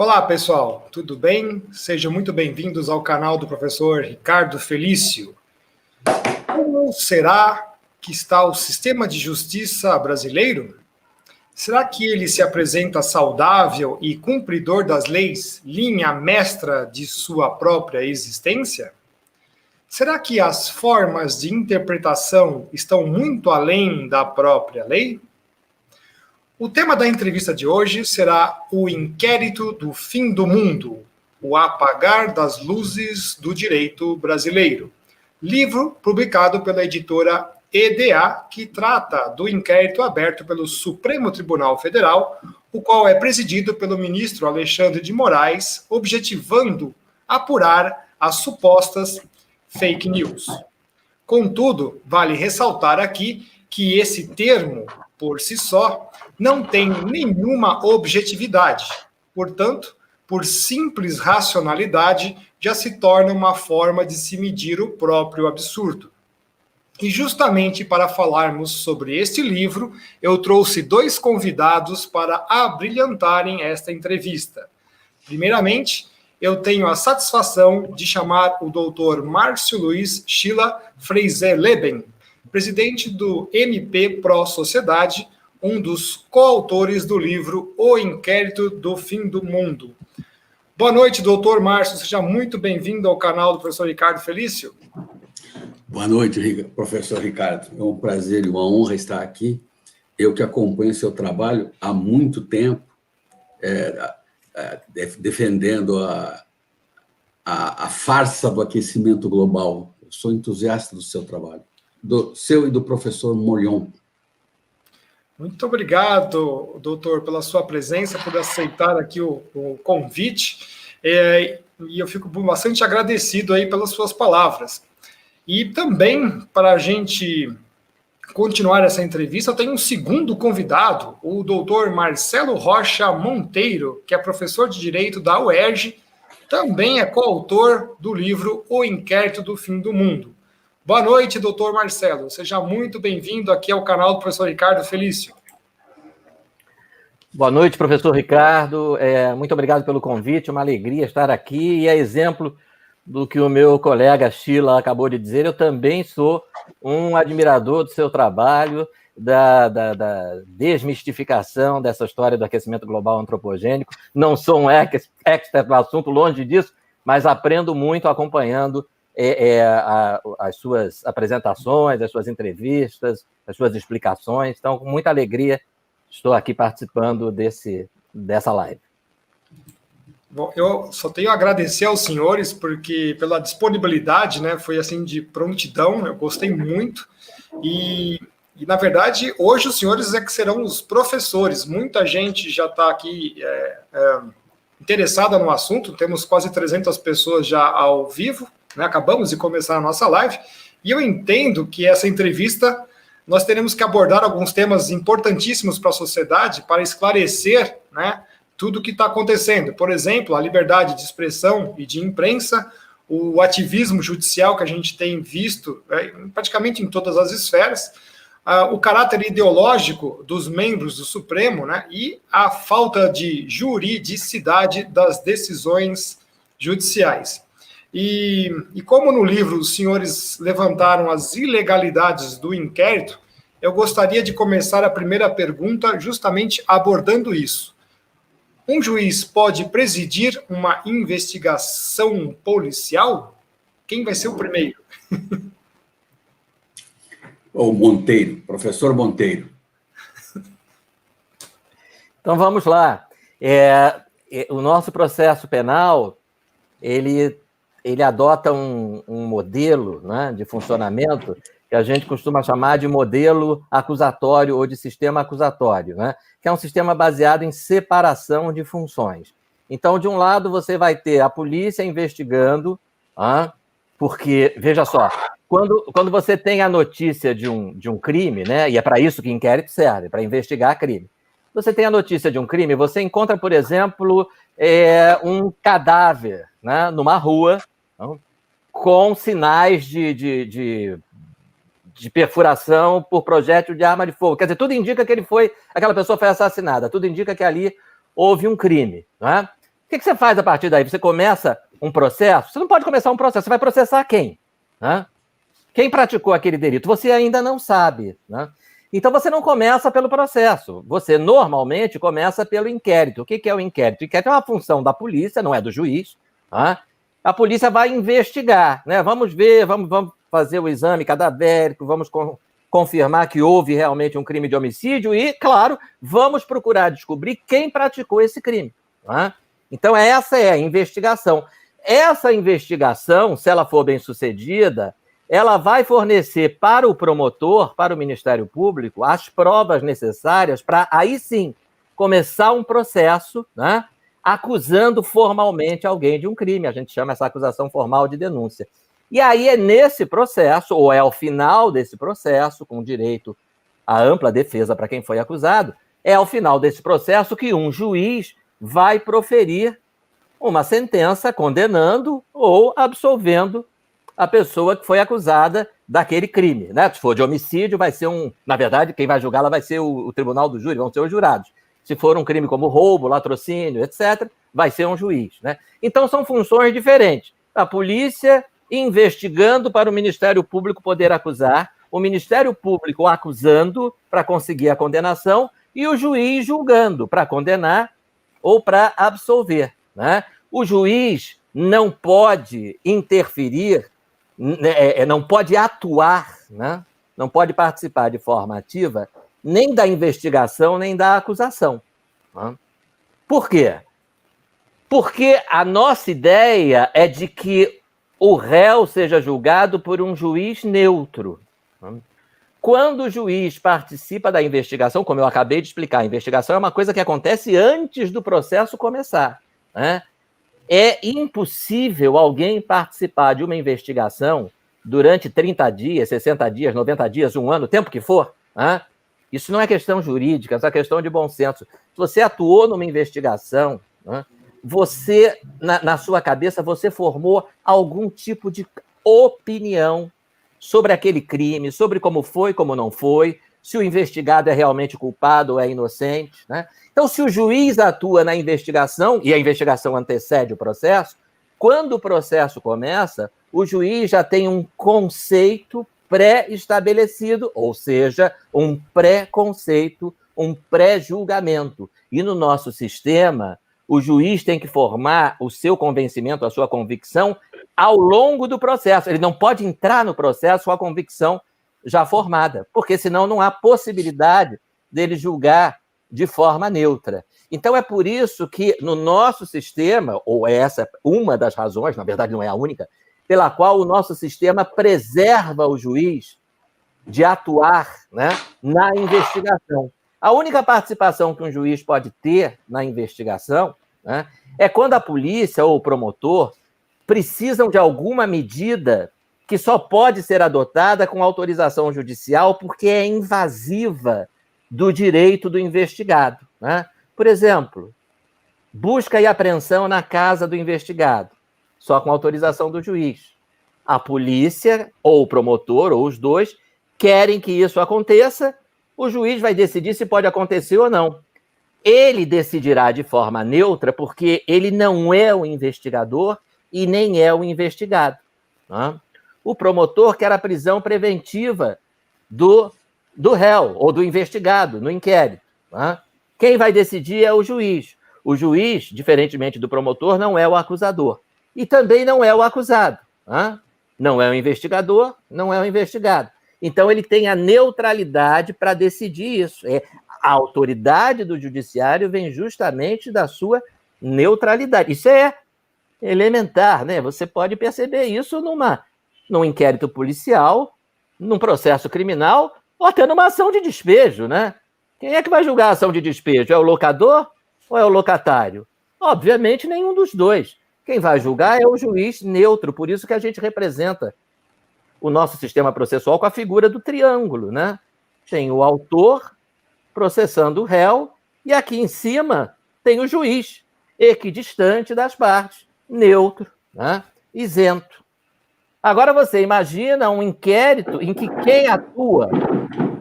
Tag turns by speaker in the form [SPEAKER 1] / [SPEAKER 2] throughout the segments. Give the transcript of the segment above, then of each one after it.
[SPEAKER 1] Olá, pessoal, tudo bem? Sejam muito bem-vindos ao canal do professor Ricardo Felício. Como será que está o sistema de justiça brasileiro? Será que ele se apresenta saudável e cumpridor das leis, linha mestra de sua própria existência? Será que as formas de interpretação estão muito além da própria lei? O tema da entrevista de hoje será o inquérito do fim do mundo, o apagar das luzes do direito brasileiro, livro publicado pela editora EDA, que trata do inquérito aberto pelo Supremo Tribunal Federal, o qual é presidido pelo ministro Alexandre de Moraes, objetivando apurar as supostas fake news. Contudo, vale ressaltar aqui que esse termo, por si só, não tem nenhuma objetividade. Portanto, por simples racionalidade, já se torna uma forma de se medir o próprio absurdo. E justamente para falarmos sobre este livro, eu trouxe dois convidados para abrilhantarem esta entrevista. Primeiramente, eu tenho a satisfação de chamar o doutor Márcio Luiz Schiller Freyser-Leben, presidente do MP Pro Sociedade, um dos coautores do livro O Inquérito do Fim do Mundo. Boa noite, doutor Márcio, seja muito bem-vindo ao canal do professor Ricardo Felício.
[SPEAKER 2] Boa noite, professor Ricardo. É um prazer e uma honra estar aqui. Eu que acompanho seu trabalho há muito tempo, defendendo a farsa do aquecimento global. Eu sou entusiasta do seu trabalho, do seu e do professor Molion.
[SPEAKER 1] Muito obrigado, doutor, pela sua presença, por aceitar aqui o convite, e eu fico bastante agradecido aí pelas suas palavras. E também, para a gente continuar essa entrevista, eu tenho um segundo convidado, o doutor Marcelo Rocha Monteiro, que é professor de Direito da UERJ, também é coautor do livro O Inquérito do Fim do Mundo. Boa noite, doutor Marcelo. Seja muito bem-vindo aqui ao canal do professor Ricardo Felício.
[SPEAKER 3] Boa noite, professor Ricardo. Muito obrigado pelo convite. É uma alegria estar aqui. E é exemplo do que o meu colega Schiller acabou de dizer. Eu também sou um admirador do seu trabalho, da desmistificação dessa história do aquecimento global antropogênico. Não sou um expert no assunto, longe disso, mas aprendo muito acompanhando as suas apresentações, as suas entrevistas, as suas explicações. Então, com muita alegria, estou aqui participando dessa live.
[SPEAKER 1] Bom, eu só tenho a agradecer aos senhores, porque pela disponibilidade, né, foi assim de prontidão, eu gostei muito, e na verdade, hoje os senhores é que serão os professores. Muita gente já está aqui interessada no assunto, temos quase 300 pessoas já ao vivo, né, acabamos de começar a nossa live, e eu entendo que essa entrevista nós teremos que abordar alguns temas importantíssimos para a sociedade, para esclarecer, né, tudo o que está acontecendo. Por exemplo, a liberdade de expressão e de imprensa, o ativismo judicial que a gente tem visto praticamente em todas as esferas, o caráter ideológico dos membros do Supremo, né, e a falta de juridicidade das decisões judiciais. E como no livro os senhores levantaram as ilegalidades do inquérito, eu gostaria de começar a primeira pergunta justamente abordando isso. Um juiz pode presidir uma investigação policial? Quem vai ser o primeiro?
[SPEAKER 2] O Monteiro, professor Monteiro.
[SPEAKER 3] Então, vamos lá. O nosso processo penal, ele adota um modelo, né, de funcionamento que a gente costuma chamar de modelo acusatório ou de sistema acusatório, né, que é um sistema baseado em separação de funções. Então, de um lado, você vai ter a polícia investigando, porque, veja só, quando você tem a notícia de um crime, né, e é para isso que inquérito serve, para investigar crime. Você tem a notícia de um crime, você encontra, por exemplo, um cadáver, né, numa rua, com sinais de perfuração por projétil de arma de fogo. Quer dizer, tudo indica que aquela pessoa foi assassinada, tudo indica que ali houve um crime, né? que você faz a partir daí? Você começa um processo? Você não pode começar um processo, você vai processar quem? Né? Quem praticou aquele delito? Você ainda não sabe. Né? Então, você não começa pelo processo. Você, normalmente, começa pelo inquérito. O que é o inquérito? O inquérito é uma função da polícia, não é do juiz. Né? A polícia vai investigar. Né? Vamos ver, vamos fazer o exame cadavérico, vamos confirmar que houve realmente um crime de homicídio e, claro, vamos procurar descobrir quem praticou esse crime. Né? Então, essa é a investigação. Essa investigação, se ela for bem sucedida, ela vai fornecer para o promotor, para o Ministério Público, as provas necessárias para, aí sim, começar um processo, né, acusando formalmente alguém de um crime. A gente chama essa acusação formal de denúncia. E aí é nesse processo, ou é ao final desse processo, com direito à ampla defesa para quem foi acusado, é ao final desse processo que um juiz vai proferir uma sentença condenando ou absolvendo a pessoa que foi acusada daquele crime. Né? Se for de homicídio, vai ser na verdade, quem vai julgá-la vai ser o tribunal do júri, vão ser os jurados. Se for um crime como roubo, latrocínio, etc., vai ser um juiz. Né? Então, são funções diferentes. A polícia investigando para o Ministério Público poder acusar, o Ministério Público acusando para conseguir a condenação e o juiz julgando para condenar ou para absolver. Né? O juiz não pode interferir, não pode atuar, né? Não pode participar de forma ativa nem da investigação, nem da acusação. Né? Por quê? Porque a nossa ideia é de que o réu seja julgado por um juiz neutro. Né? Quando o juiz participa da investigação, como eu acabei de explicar, a investigação é uma coisa que acontece antes do processo começar. Né? É impossível alguém participar de uma investigação durante 30 dias, 60 dias, 90 dias, um ano, o tempo que for. Né? Isso não é questão jurídica, isso é questão de bom senso. Se você atuou numa investigação, né, você, na sua cabeça, você formou algum tipo de opinião sobre aquele crime, sobre como foi, como não foi, se o investigado é realmente culpado ou é inocente. Né? Então, se o juiz atua na investigação, e a investigação antecede o processo, quando o processo começa, o juiz já tem um conceito pré-estabelecido, ou seja, um pré-conceito, um pré-julgamento. E no nosso sistema, o juiz tem que formar o seu convencimento, a sua convicção, ao longo do processo. Ele não pode entrar no processo com a convicção já formada, porque senão não há possibilidade dele julgar de forma neutra. Então, é por isso que no nosso sistema, ou essa é uma das razões, na verdade não é a única, pela qual o nosso sistema preserva o juiz de atuar, né, na investigação. A única participação que um juiz pode ter na investigação, né, é quando a polícia ou o promotor precisam de alguma medida que só pode ser adotada com autorização judicial porque é invasiva do direito do investigado. Né? Por exemplo, busca e apreensão na casa do investigado, só com autorização do juiz. A polícia, ou o promotor, ou os dois, querem que isso aconteça, o juiz vai decidir se pode acontecer ou não. Ele decidirá de forma neutra, porque ele não é o investigador e nem é o investigado. Né? O promotor quer a prisão preventiva do réu ou do investigado no inquérito. Né? Quem vai decidir é o juiz. O juiz, diferentemente do promotor, não é o acusador. E também não é o acusado. Né? Não é o investigador, não é o investigado. Então, ele tem a neutralidade para decidir isso. A autoridade do judiciário vem justamente da sua neutralidade. Isso é elementar, né? Você pode perceber isso num inquérito policial, num processo criminal, ou até numa ação de despejo, né? Quem é que vai julgar a ação de despejo? É o locador ou é o locatário? Obviamente, nenhum dos dois. Quem vai julgar é o juiz neutro, por isso que a gente representa o nosso sistema processual com a figura do triângulo, né? Tem o autor processando o réu e aqui em cima tem o juiz, equidistante das partes, neutro, né? Isento. Agora você imagina um inquérito em que quem atua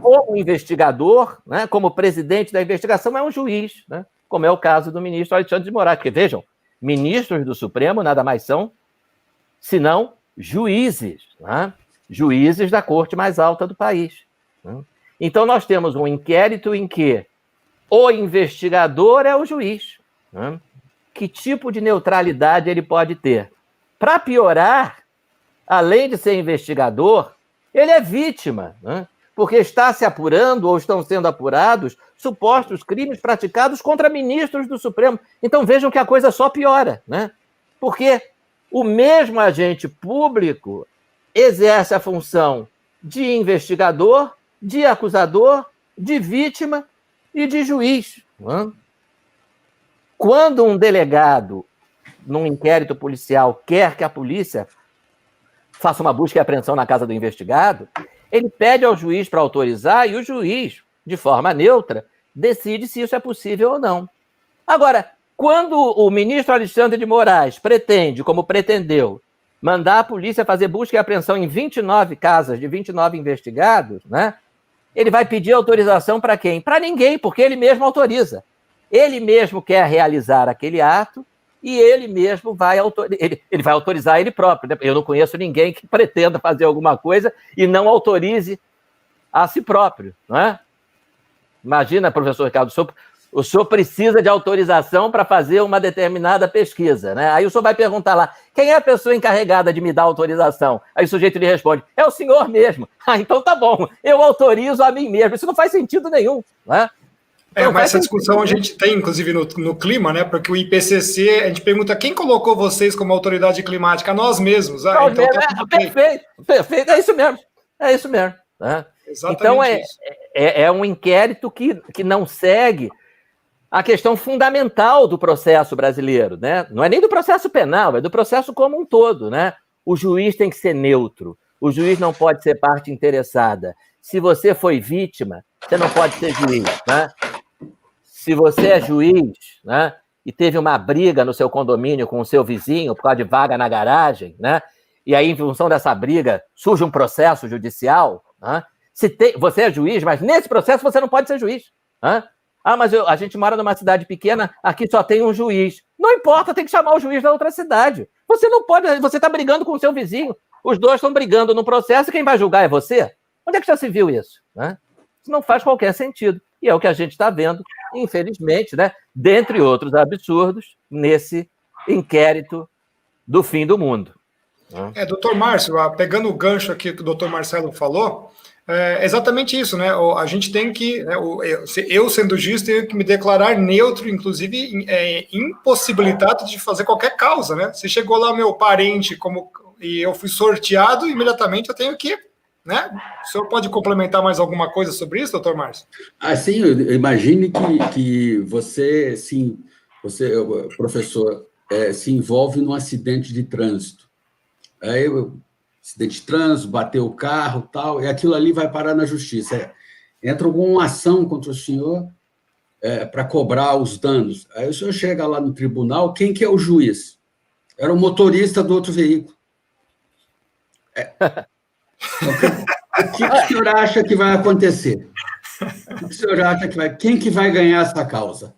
[SPEAKER 3] como investigador, né, como presidente da investigação, é um juiz, né, como é o caso do ministro Alexandre de Moraes. Porque, vejam, Ministros do Supremo nada mais são senão juízes, né? Juízes da corte mais alta do país. Né? Então, nós temos um inquérito em que o investigador é o juiz. Né? Que tipo de neutralidade ele pode ter? Para piorar, além de ser investigador, ele é vítima, né? Porque está se apurando ou estão sendo apurados supostos crimes praticados contra ministros do Supremo. Então vejam que a coisa só piora, né? Porque o mesmo agente público exerce a função de investigador, de acusador, de vítima e de juiz. Né? Quando um delegado, num inquérito policial, quer que a polícia faça uma busca e apreensão na casa do investigado, ele pede ao juiz para autorizar e o juiz, de forma neutra, decide se isso é possível ou não. Agora, quando o ministro Alexandre de Moraes pretende, como pretendeu, mandar a polícia fazer busca e apreensão em 29 casas de 29 investigados, né, ele vai pedir autorização para quem? Para ninguém, porque ele mesmo autoriza. Ele mesmo quer realizar aquele ato e ele mesmo vai ele vai autorizar ele próprio. Né? Eu não conheço ninguém que pretenda fazer alguma coisa e não autorize a si próprio. Não é? Imagina, professor Ricardo, o senhor precisa de autorização para fazer uma determinada pesquisa. Né? Aí o senhor vai perguntar lá, quem é a pessoa encarregada de me dar autorização? Aí o sujeito lhe responde, é o senhor mesmo. Ah, então tá bom, eu autorizo a mim mesmo. Isso não faz sentido nenhum. Não é?
[SPEAKER 1] Mas essa discussão a gente tem, inclusive, no clima, né? Porque o IPCC, a gente pergunta quem colocou vocês como autoridade climática? Nós mesmos.
[SPEAKER 3] Nós então, mesmos. Perfeito, é isso mesmo. É isso mesmo. Né? Então, é um inquérito que não segue a questão fundamental do processo brasileiro. Né? Não é nem do processo penal, é do processo como um todo. Né? O juiz tem que ser neutro. O juiz não pode ser parte interessada. Se você foi vítima, você não pode ser juiz. Né? Se você é juiz, né, e teve uma briga no seu condomínio com o seu vizinho por causa de vaga na garagem, né, e aí, em função dessa briga, surge um processo judicial, né, você é juiz, mas nesse processo você não pode ser juiz. Né? Ah, mas a gente mora numa cidade pequena, aqui só tem um juiz. Não importa, tem que chamar o juiz da outra cidade. Você não pode, você está brigando com o seu vizinho, os dois estão brigando no processo e quem vai julgar é você? Onde é que já se viu isso? Né? Isso não faz qualquer sentido. E é o que a gente está vendo, infelizmente, né, dentre outros absurdos, nesse inquérito do fim do mundo.
[SPEAKER 1] Doutor Márcio, pegando o gancho aqui que o doutor Marcelo falou, é exatamente isso, né? A gente tem que, né, eu sendo juiz, tenho que me declarar neutro, inclusive impossibilitado de fazer qualquer causa, né? Se chegou lá meu parente e eu fui sorteado, imediatamente eu tenho que... Né? O senhor pode complementar mais alguma coisa sobre isso, doutor Márcio?
[SPEAKER 2] Assim, imagine que você, sim, professor, se envolve num acidente de trânsito. Aí, acidente de trânsito, bateu o carro, tal, e aquilo ali vai parar na justiça. Entra alguma ação contra o senhor para cobrar os danos. Aí o senhor chega lá no tribunal, quem que é o juiz? Era o motorista do outro veículo. O que o senhor acha que vai acontecer? O que o senhor acha que vai... Quem que vai ganhar essa causa?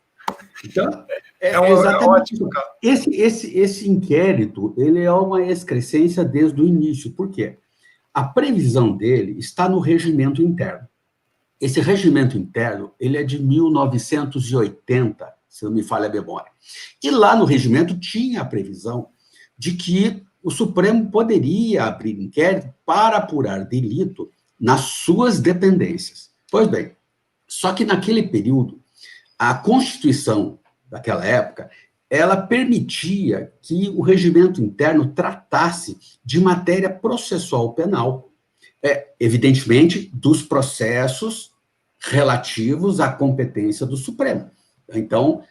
[SPEAKER 2] Então, exatamente
[SPEAKER 1] ótimo,
[SPEAKER 2] cara. Esse inquérito, ele é uma excrescência desde o início. Por quê? A previsão dele está no regimento interno. Esse regimento interno, ele é de 1980, se não me falha a memória. E lá no regimento tinha a previsão de que o Supremo poderia abrir inquérito para apurar delito nas suas dependências. Pois bem, só que naquele período, a Constituição daquela época, ela permitia que o regimento interno tratasse de matéria processual penal, evidentemente, dos processos relativos à competência do Supremo. Então,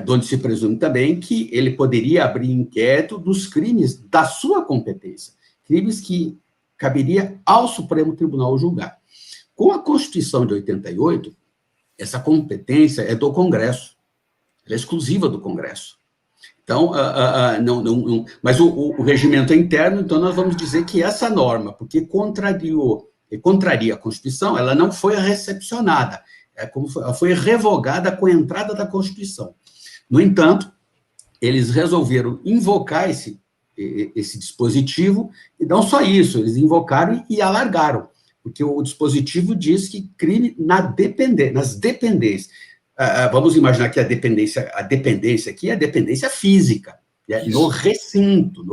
[SPEAKER 2] onde se presume também que ele poderia abrir inquérito dos crimes da sua competência, crimes que caberia ao Supremo Tribunal julgar. Com a Constituição de 88, essa competência é do Congresso, ela é exclusiva do Congresso. Então, mas o regimento é interno, então nós vamos dizer que essa norma, porque contraria a Constituição, ela não foi recepcionada, ela foi revogada com a entrada da Constituição. No entanto, eles resolveram invocar esse dispositivo, e não só isso, eles invocaram e alargaram, porque o dispositivo diz que crime nas dependências. Vamos imaginar que a dependência aqui é a dependência física, né? No recinto.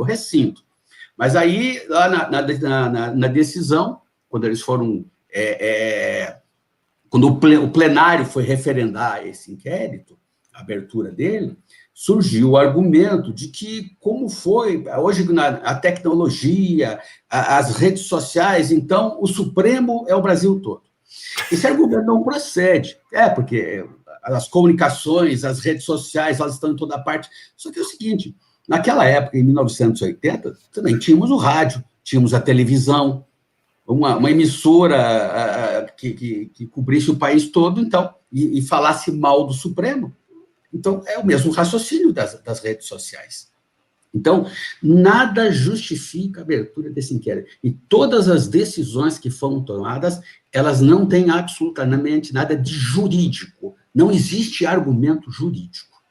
[SPEAKER 2] Mas aí, lá na decisão, quando eles foram... quando o plenário foi referendar esse inquérito, a abertura dele, surgiu o argumento de que, como foi, hoje a tecnologia, as redes sociais, então, o Supremo é o Brasil todo. Esse argumento não procede, porque as comunicações, as redes sociais, elas estão em toda parte. Só que é o seguinte, naquela época, em 1980, também tínhamos o rádio, tínhamos a televisão, uma emissora que cobrisse o país todo, então, e falasse mal do Supremo. Então, é o mesmo raciocínio das redes sociais. Então, nada justifica a abertura desse inquérito. E todas as decisões que foram tomadas, elas não têm absolutamente nada de jurídico. Não existe argumento jurídico,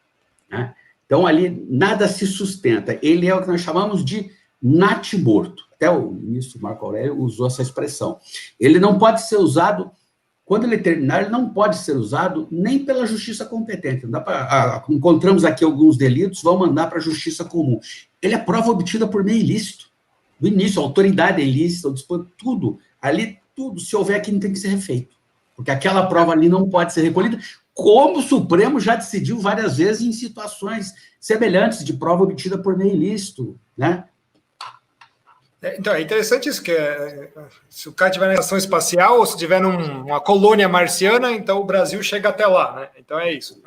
[SPEAKER 2] né? Então, ali, nada se sustenta. Ele é o que nós chamamos de natimorto. Até o ministro Marco Aurélio usou essa expressão. Ele não pode ser usado... Quando ele terminar, ele não pode ser usado nem pela justiça competente. Não dá pra, encontramos aqui alguns delitos, vão mandar para a justiça comum. Ele é prova obtida por meio ilícito. No início, a autoridade é ilícita, tudo. Ali, tudo, se houver aqui, não tem que ser refeito. Porque aquela prova ali não pode ser recolhida, como o Supremo já decidiu várias vezes em situações semelhantes de prova obtida por meio ilícito, né?
[SPEAKER 1] Então, é interessante isso, que se o cara estiver na estação espacial ou se estiver numa colônia marciana, então o Brasil chega até lá, né? Então é isso.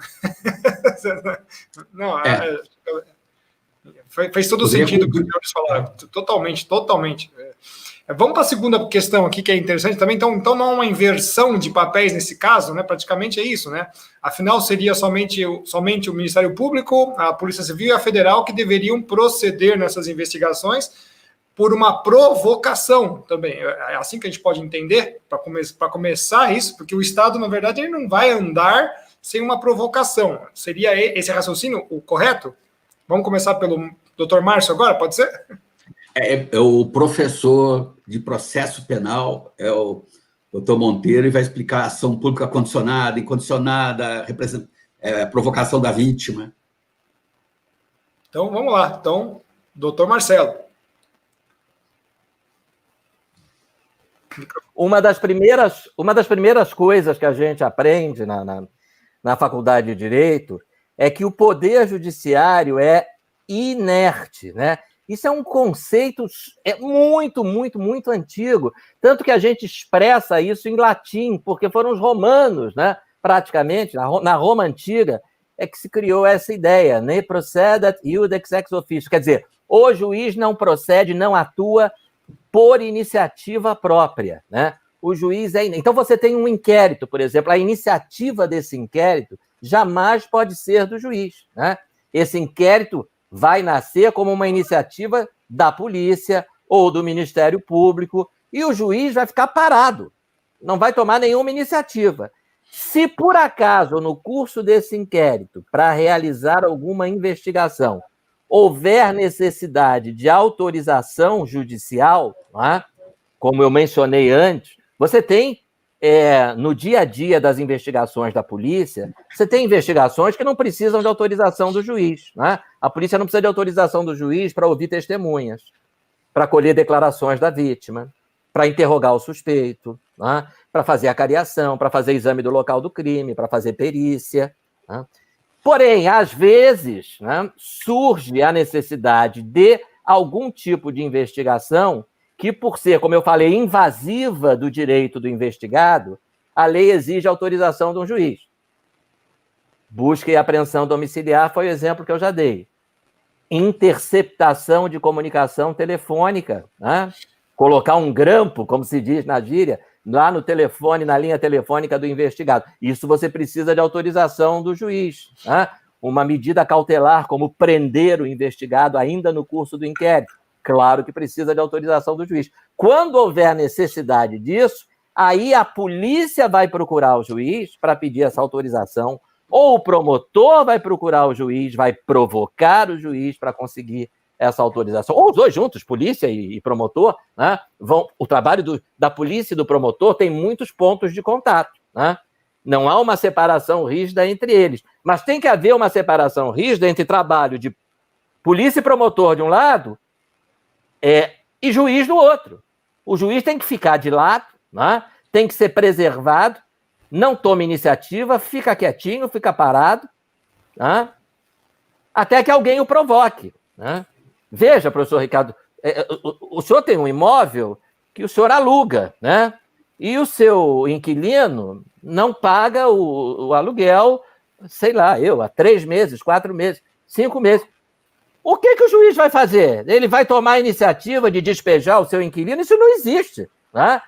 [SPEAKER 1] Não, fez todo o sentido que os senhores falaram. Totalmente. Vamos para a segunda questão aqui, que é interessante também. Então não há uma inversão de papéis nesse caso, né? Praticamente é isso, né? Afinal, seria somente o Ministério Público, a Polícia Civil e a Federal que deveriam proceder nessas investigações por uma provocação também. É assim que a gente pode entender, para começar isso, porque o Estado, na verdade, ele não vai andar sem uma provocação. Seria esse raciocínio o correto? Vamos começar pelo Dr. Márcio agora, pode ser?
[SPEAKER 2] É o professor de processo penal, é o Dr. Monteiro, e vai explicar a ação pública condicionada, incondicionada, provocação da vítima.
[SPEAKER 1] Então, vamos lá. Então, Dr. Marcelo.
[SPEAKER 3] Uma das primeiras coisas que a gente aprende na Faculdade de Direito é que o poder judiciário é inerte, né? Isso é um conceito muito antigo, tanto que a gente expressa isso em latim, porque foram os romanos, né, praticamente, na Roma Antiga, é que se criou essa ideia, ne procedat iudex ex officio, quer dizer, o juiz não procede, não atua por iniciativa própria, né? O juiz é... Então, você tem um inquérito, por exemplo, a iniciativa desse inquérito jamais pode ser do juiz, né? Esse inquérito vai nascer como uma iniciativa da polícia ou do Ministério Público e o juiz vai ficar parado, não vai tomar nenhuma iniciativa. Se, por acaso, no curso desse inquérito, para realizar alguma investigação, houver necessidade de autorização judicial, né, como eu mencionei antes, você tem, no dia a dia das investigações da polícia, você tem investigações que não precisam de autorização do juiz, né? A polícia não precisa de autorização do juiz para ouvir testemunhas, para colher declarações da vítima, para interrogar o suspeito, né, para fazer a cariação, para fazer exame do local do crime, para fazer perícia, né? Porém, às vezes, né, surge a necessidade de algum tipo de investigação que, por ser, como eu falei, invasiva do direito do investigado, a lei exige autorização de um juiz. Busca e apreensão domiciliar foi o exemplo que eu já dei. Interceptação de comunicação telefônica, né? Colocar um grampo, como se diz na gíria, lá no telefone, na linha telefônica do investigado. Isso você precisa de autorização do juiz, né? Uma medida cautelar, como prender o investigado ainda no curso do inquérito. Claro que precisa de autorização do juiz. Quando houver necessidade disso, aí a polícia vai procurar o juiz para pedir essa autorização Ou o promotor vai procurar o juiz, vai provocar o juiz para conseguir essa autorização, ou os dois juntos, polícia e promotor, né, o trabalho da polícia e do promotor tem muitos pontos de contato, né? Não há uma separação rígida entre eles, mas tem que haver uma separação rígida entre trabalho de polícia e promotor de um lado e juiz do outro. O juiz tem que ficar de lado, né? Tem que ser preservado, não toma iniciativa, fica quietinho, fica parado, né? Até que alguém o provoque, né? Veja, professor Ricardo, o senhor tem um imóvel que o senhor aluga, né? E o seu inquilino não paga o aluguel, sei lá, há 3 meses, 4 meses, 5 meses. O que o juiz vai fazer? Ele vai tomar a iniciativa de despejar o seu inquilino? Isso não existe, né?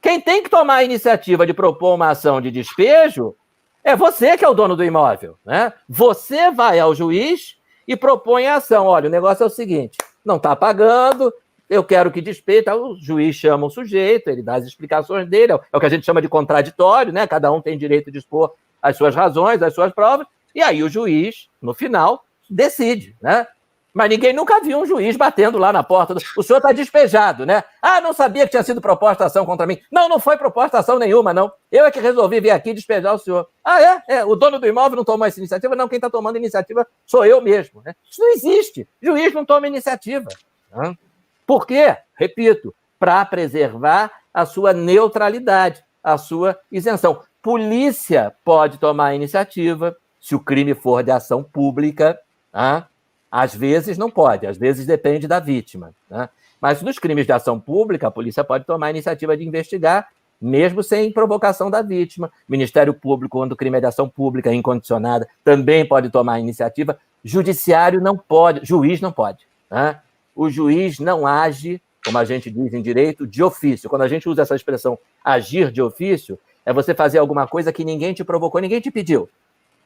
[SPEAKER 3] Quem tem que tomar a iniciativa de propor uma ação de despejo é você, que é o dono do imóvel, né? Você vai ao juiz e propõe a ação. Olha, o negócio é o seguinte, não está pagando, eu quero que despeje. O juiz chama o sujeito, ele dá as explicações dele, é o que a gente chama de contraditório, né? Cada um tem direito de expor as suas razões, as suas provas, e aí o juiz, no final, decide, né? Mas ninguém nunca viu um juiz batendo lá na porta. O senhor está despejado, né? Ah, não sabia que tinha sido proposta ação contra mim. Não foi proposta ação nenhuma, não. Eu é que resolvi vir aqui despejar o senhor. Ah, o dono do imóvel não tomou essa iniciativa? Não, quem está tomando iniciativa sou eu mesmo, né? Isso não existe. Juiz não toma iniciativa. Né? Por quê? Repito, para preservar a sua neutralidade, a sua isenção. Polícia pode tomar a iniciativa se o crime for de ação pública, tá? Às vezes não pode, às vezes depende da vítima, né? Mas nos crimes de ação pública, a polícia pode tomar a iniciativa de investigar, mesmo sem provocação da vítima. O Ministério Público, quando o crime é de ação pública incondicionada, também pode tomar a iniciativa. Judiciário não pode, juiz não pode, né? O juiz não age, como a gente diz em direito, de ofício. Quando a gente usa essa expressão agir de ofício, é você fazer alguma coisa que ninguém te provocou, ninguém te pediu,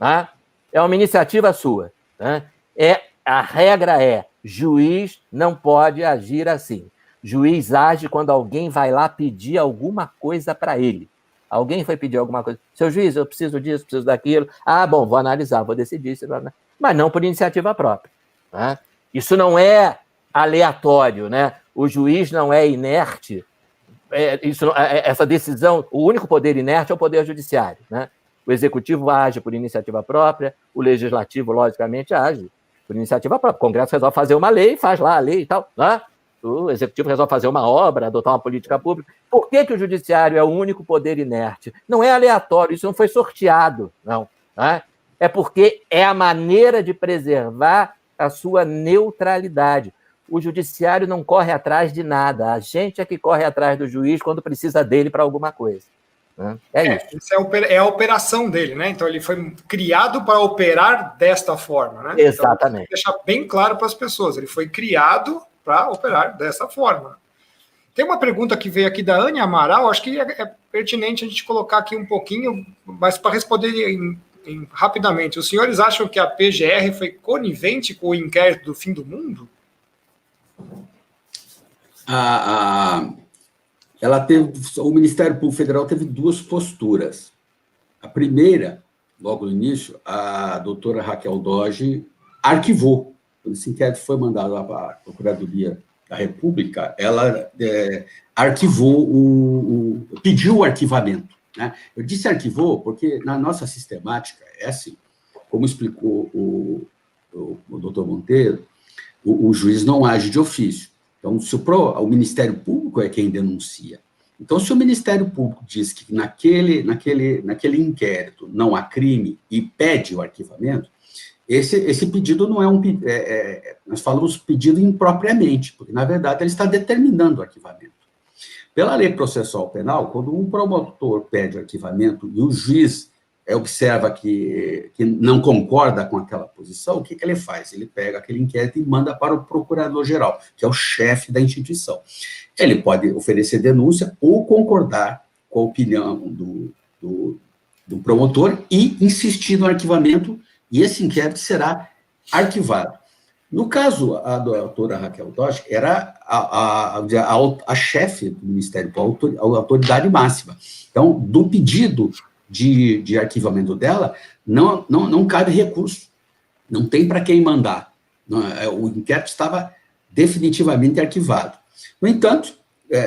[SPEAKER 3] né? É uma iniciativa sua, né? A regra é, juiz não pode agir assim. Juiz age quando alguém vai lá pedir alguma coisa para ele. Alguém foi pedir alguma coisa. Seu juiz, eu preciso disso, preciso daquilo. Ah, bom, vou analisar, vou decidir. Mas não por iniciativa própria, né? Isso não é aleatório, né? O juiz não é inerte. Essa decisão, o único poder inerte é o poder judiciário, né? O executivo age por iniciativa própria, o legislativo, logicamente, age por iniciativa própria. O Congresso resolve fazer uma lei, faz lá a lei e tal, né? O Executivo resolve fazer uma obra, adotar uma política pública. Por que o Judiciário é o único poder inerte? Não é aleatório, isso não foi sorteado, não, né? É porque é a maneira de preservar a sua neutralidade. O Judiciário não corre atrás de nada, a gente é que corre atrás do juiz quando precisa dele para alguma coisa. Isso.
[SPEAKER 1] Isso é a operação dele, né? Então ele foi criado para operar desta forma, né?
[SPEAKER 3] Exatamente.
[SPEAKER 1] Então, deixar bem claro para as pessoas, ele foi criado para operar dessa forma. Tem uma pergunta que veio aqui da Anne Amaral, acho que é pertinente a gente colocar aqui um pouquinho, mas para responder rapidamente. Os senhores acham que a PGR foi conivente com o inquérito do fim do mundo?
[SPEAKER 2] O Ministério Público Federal teve 2 posturas. A primeira, logo no início, a doutora Raquel Doge arquivou. Quando esse inquérito foi mandado lá para a Procuradoria da República, ela arquivou, pediu o arquivamento, né? Eu disse arquivou porque, na nossa sistemática, é assim, como explicou o doutor Monteiro, o juiz não age de ofício. Então, o Ministério Público é quem denuncia. Então, se o Ministério Público diz que naquele inquérito não há crime e pede o arquivamento, esse pedido não é nós falamos pedido impropriamente, porque, na verdade, ele está determinando o arquivamento. Pela lei processual penal, quando um promotor pede o arquivamento e o juiz observa que não concorda com aquela posição, o que ele faz? Ele pega aquele inquérito e manda para o procurador-geral, que é o chefe da instituição. Ele pode oferecer denúncia ou concordar com a opinião do promotor e insistir no arquivamento, e esse inquérito será arquivado. No caso, a doutora Raquel Doge era a chefe do Ministério Público, a autoridade máxima. Então, do pedido de arquivamento dela, não cabe recurso. Não tem para quem mandar. O inquérito estava definitivamente arquivado. No entanto,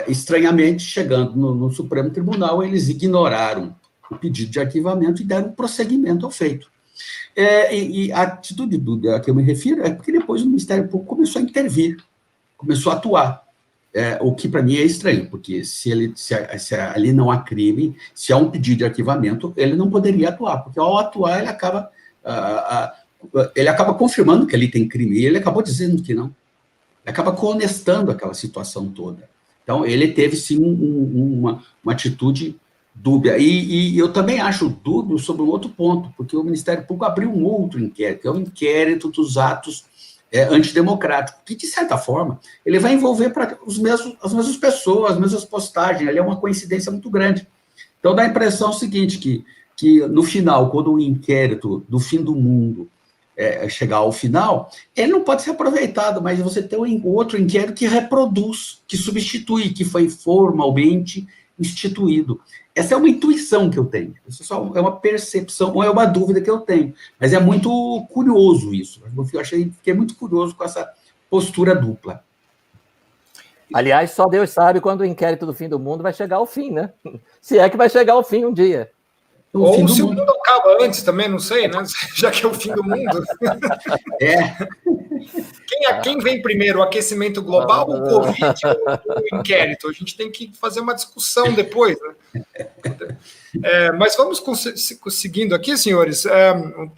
[SPEAKER 2] estranhamente, chegando no Supremo Tribunal, eles ignoraram o pedido de arquivamento e deram prosseguimento ao feito. E a atitude a que eu me refiro é porque depois o Ministério Público começou a intervir, começou a atuar, o que para mim é estranho, porque se ali não há crime, se há um pedido de arquivamento, ele não poderia atuar, porque ao atuar ele acaba confirmando que ali tem crime, e ele acabou dizendo que não. Ele acaba coonestando aquela situação toda. Então, ele teve, sim, uma atitude dúbia. E eu também acho dúbio sobre um outro ponto, porque o Ministério Público abriu um outro inquérito, que é o inquérito dos atos antidemocráticos, que, de certa forma, ele vai envolver as mesmas pessoas, as mesmas postagens, ali é uma coincidência muito grande. Então, dá a impressão seguinte, que no final, quando o inquérito do fim do mundo chegar ao final, ele não pode ser aproveitado, mas você tem um outro inquérito que reproduz, que substitui, que foi formalmente instituído. Essa é uma intuição que eu tenho, isso só é uma percepção, ou é uma dúvida que eu tenho, mas é muito curioso isso, fiquei muito curioso com essa postura dupla.
[SPEAKER 3] Aliás, só Deus sabe quando o inquérito do fim do mundo vai chegar ao fim, né? Se é que vai chegar ao fim um dia.
[SPEAKER 1] Ou se o mundo acaba antes também, não sei, né? Já que é o fim do mundo. Quem vem primeiro, o aquecimento global, o Covid ou o inquérito? A gente tem que fazer uma discussão depois, né? Mas vamos seguindo aqui, senhores.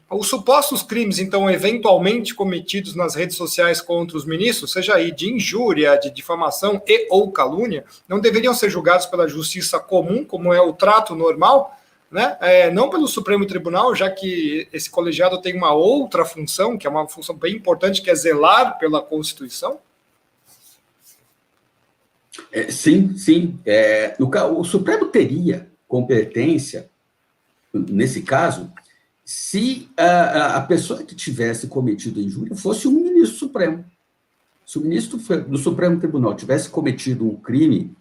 [SPEAKER 1] Os supostos crimes, então, eventualmente cometidos nas redes sociais contra os ministros, seja aí de injúria, de difamação e ou calúnia, não deveriam ser julgados pela justiça comum, como é o trato normal, né? Não pelo Supremo Tribunal, já que esse colegiado tem uma outra função, que é uma função bem importante, que é zelar pela Constituição?
[SPEAKER 2] Sim. O Supremo teria competência, nesse caso, se a pessoa que tivesse cometido injúria fosse um ministro supremo. Se o ministro do Supremo Tribunal tivesse cometido um crime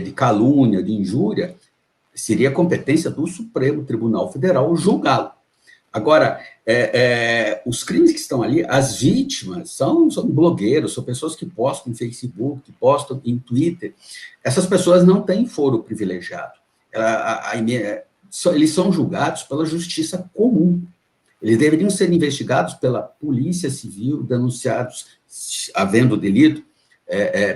[SPEAKER 2] de calúnia, de injúria, seria competência do Supremo Tribunal Federal julgá-lo. Agora, os crimes que estão ali, as vítimas são blogueiros, são pessoas que postam no Facebook, que postam em Twitter. Essas pessoas não têm foro privilegiado. Eles são julgados pela justiça comum. Eles deveriam ser investigados pela Polícia Civil, denunciados, havendo delito,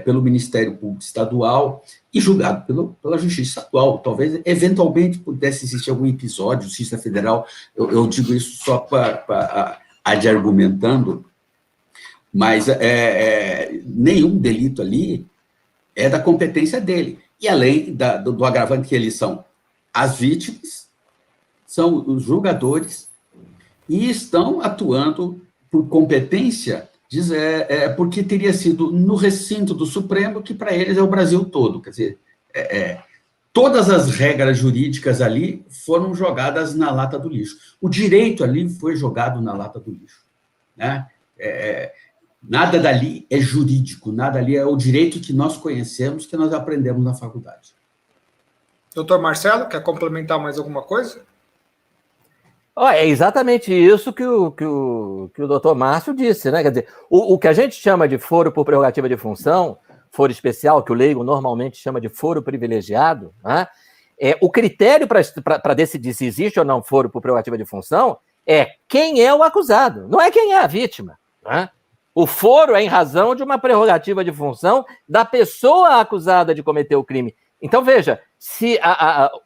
[SPEAKER 2] pelo Ministério Público Estadual e julgado pela Justiça Estadual. Talvez, eventualmente, pudesse existir algum episódio, Justiça Federal, eu digo isso só para argumentando, mas nenhum delito ali é da competência dele. E além do agravante que eles são as vítimas, são os julgadores e estão atuando por competência, porque teria sido no recinto do Supremo, que para eles é o Brasil todo. Quer dizer, todas as regras jurídicas ali foram jogadas na lata do lixo. O direito ali foi jogado na lata do lixo. Né? Nada dali é jurídico, nada ali é o direito que nós conhecemos, que nós aprendemos na faculdade.
[SPEAKER 1] Doutor Marcelo, quer complementar mais alguma coisa?
[SPEAKER 3] É exatamente isso que o doutor Márcio disse, né? Quer dizer, o que a gente chama de foro por prerrogativa de função, foro especial, que o leigo normalmente chama de foro privilegiado, né? O critério para decidir se existe ou não foro por prerrogativa de função é quem é o acusado, não é quem é a vítima, né? O foro é em razão de uma prerrogativa de função da pessoa acusada de cometer o crime. Então, veja, se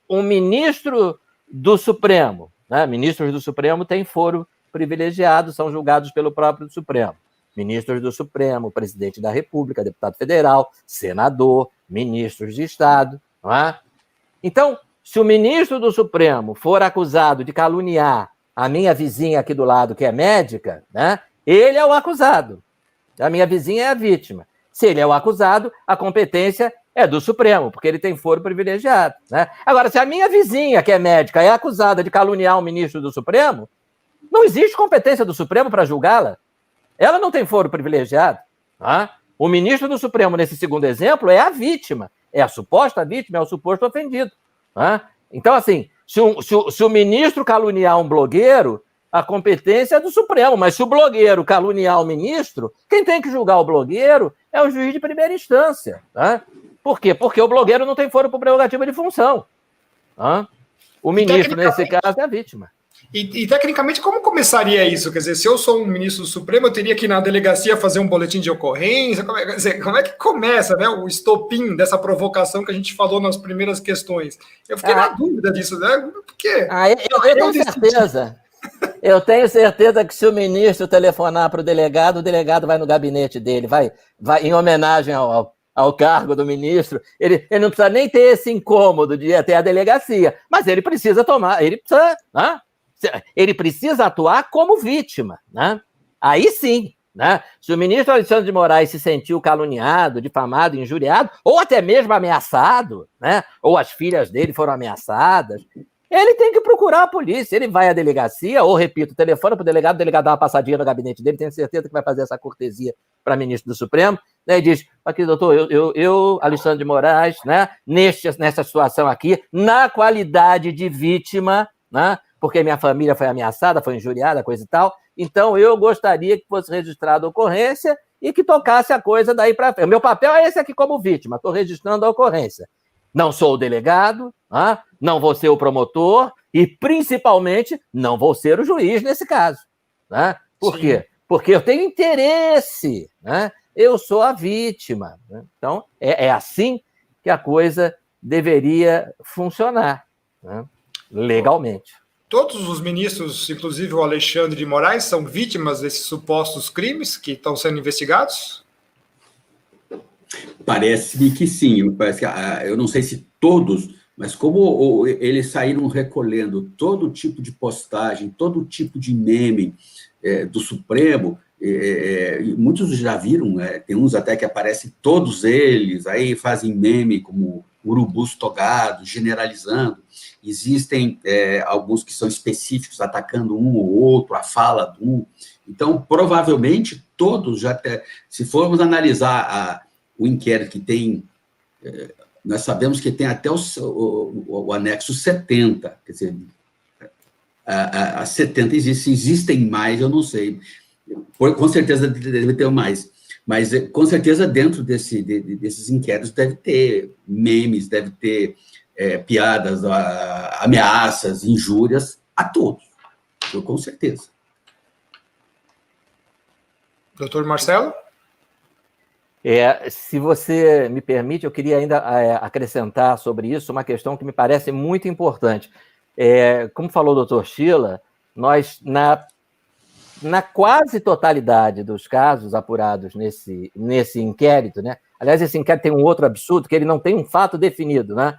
[SPEAKER 3] um ministro do Supremo, né, ministros do Supremo têm foro privilegiado, são julgados pelo próprio Supremo. Ministros do Supremo, presidente da República, deputado federal, senador, ministros de Estado. Não é? Então, se o ministro do Supremo for acusado de caluniar a minha vizinha aqui do lado, que é médica, né, ele é o acusado. A minha vizinha é a vítima. Se ele é o acusado, a competência é do Supremo, porque ele tem foro privilegiado. Né? Agora, se a minha vizinha, que é médica, é acusada de caluniar um ministro do Supremo, não existe competência do Supremo para julgá-la. Ela não tem foro privilegiado. Tá? O ministro do Supremo, nesse segundo exemplo, é a vítima. É a suposta vítima, é o suposto ofendido. Tá? Então, assim, Se o ministro caluniar um blogueiro, a competência é do Supremo, mas se o blogueiro caluniar o ministro, quem tem que julgar o blogueiro é o juiz de primeira instância. Tá? Por quê? Porque o blogueiro não tem foro por prerrogativa de função. Tá? O ministro, nesse caso, é a vítima.
[SPEAKER 1] E tecnicamente, como começaria isso? Quer dizer, se eu sou um ministro do Supremo, eu teria que ir na delegacia fazer um boletim de ocorrência? Como é que começa, né, o estopim dessa provocação que a gente falou nas primeiras questões? Eu fiquei na dúvida disso, né? Por quê?
[SPEAKER 3] Eu tenho certeza. Eu tenho certeza que se o ministro telefonar para o delegado vai no gabinete dele, vai em homenagem ao cargo do ministro. Ele não precisa nem ter esse incômodo de ir até a delegacia, mas ele precisa ele precisa atuar como vítima, né? Aí sim, né? Se o ministro Alexandre de Moraes se sentiu caluniado, difamado, injuriado, ou até mesmo ameaçado, né? Ou as filhas dele foram ameaçadas, ele tem que procurar a polícia. Ele vai à delegacia, ou, repito, telefona para o delegado dá uma passadinha no gabinete dele, tenho certeza que vai fazer essa cortesia para ministro do Supremo, né, e diz: aqui, doutor, eu, Alexandre de Moraes, né, nessa situação aqui, na qualidade de vítima, né, porque minha família foi ameaçada, foi injuriada, coisa e tal, então eu gostaria que fosse registrada a ocorrência e que tocasse a coisa daí para frente. O meu papel é esse aqui como vítima, estou registrando a ocorrência. Não sou o delegado, não vou ser o promotor e, principalmente, não vou ser o juiz nesse caso. Né? Por quê? Porque eu tenho interesse, né? Eu sou a vítima. Né? Então, é assim que a coisa deveria funcionar, né? Legalmente.
[SPEAKER 1] Todos os ministros, inclusive o Alexandre de Moraes, são vítimas desses supostos crimes que estão sendo investigados?
[SPEAKER 2] Parece-me que sim. Eu não sei se todos, mas como eles saíram recolhendo todo tipo de postagem, todo tipo de meme do Supremo, muitos já viram, tem uns até que aparecem todos eles, aí fazem meme como urubus togados, generalizando. Existem alguns que são específicos, atacando um ou outro, a fala de um. Então, provavelmente, todos já... Se formos analisar o inquérito que tem... nós sabemos que tem até o anexo 70, quer dizer, a 70 existem mais, eu não sei. Com certeza deve ter mais. Mas, com certeza, dentro desses inquéritos deve ter memes, deve ter piadas, ameaças, injúrias a todos. Com certeza.
[SPEAKER 1] Doutor Marcelo?
[SPEAKER 3] Se você me permite, eu queria ainda acrescentar sobre isso uma questão que me parece muito importante. Como falou o doutor Sheila, nós, na quase totalidade dos casos apurados nesse inquérito, né? Aliás, esse inquérito tem um outro absurdo, que ele não tem um fato definido, né?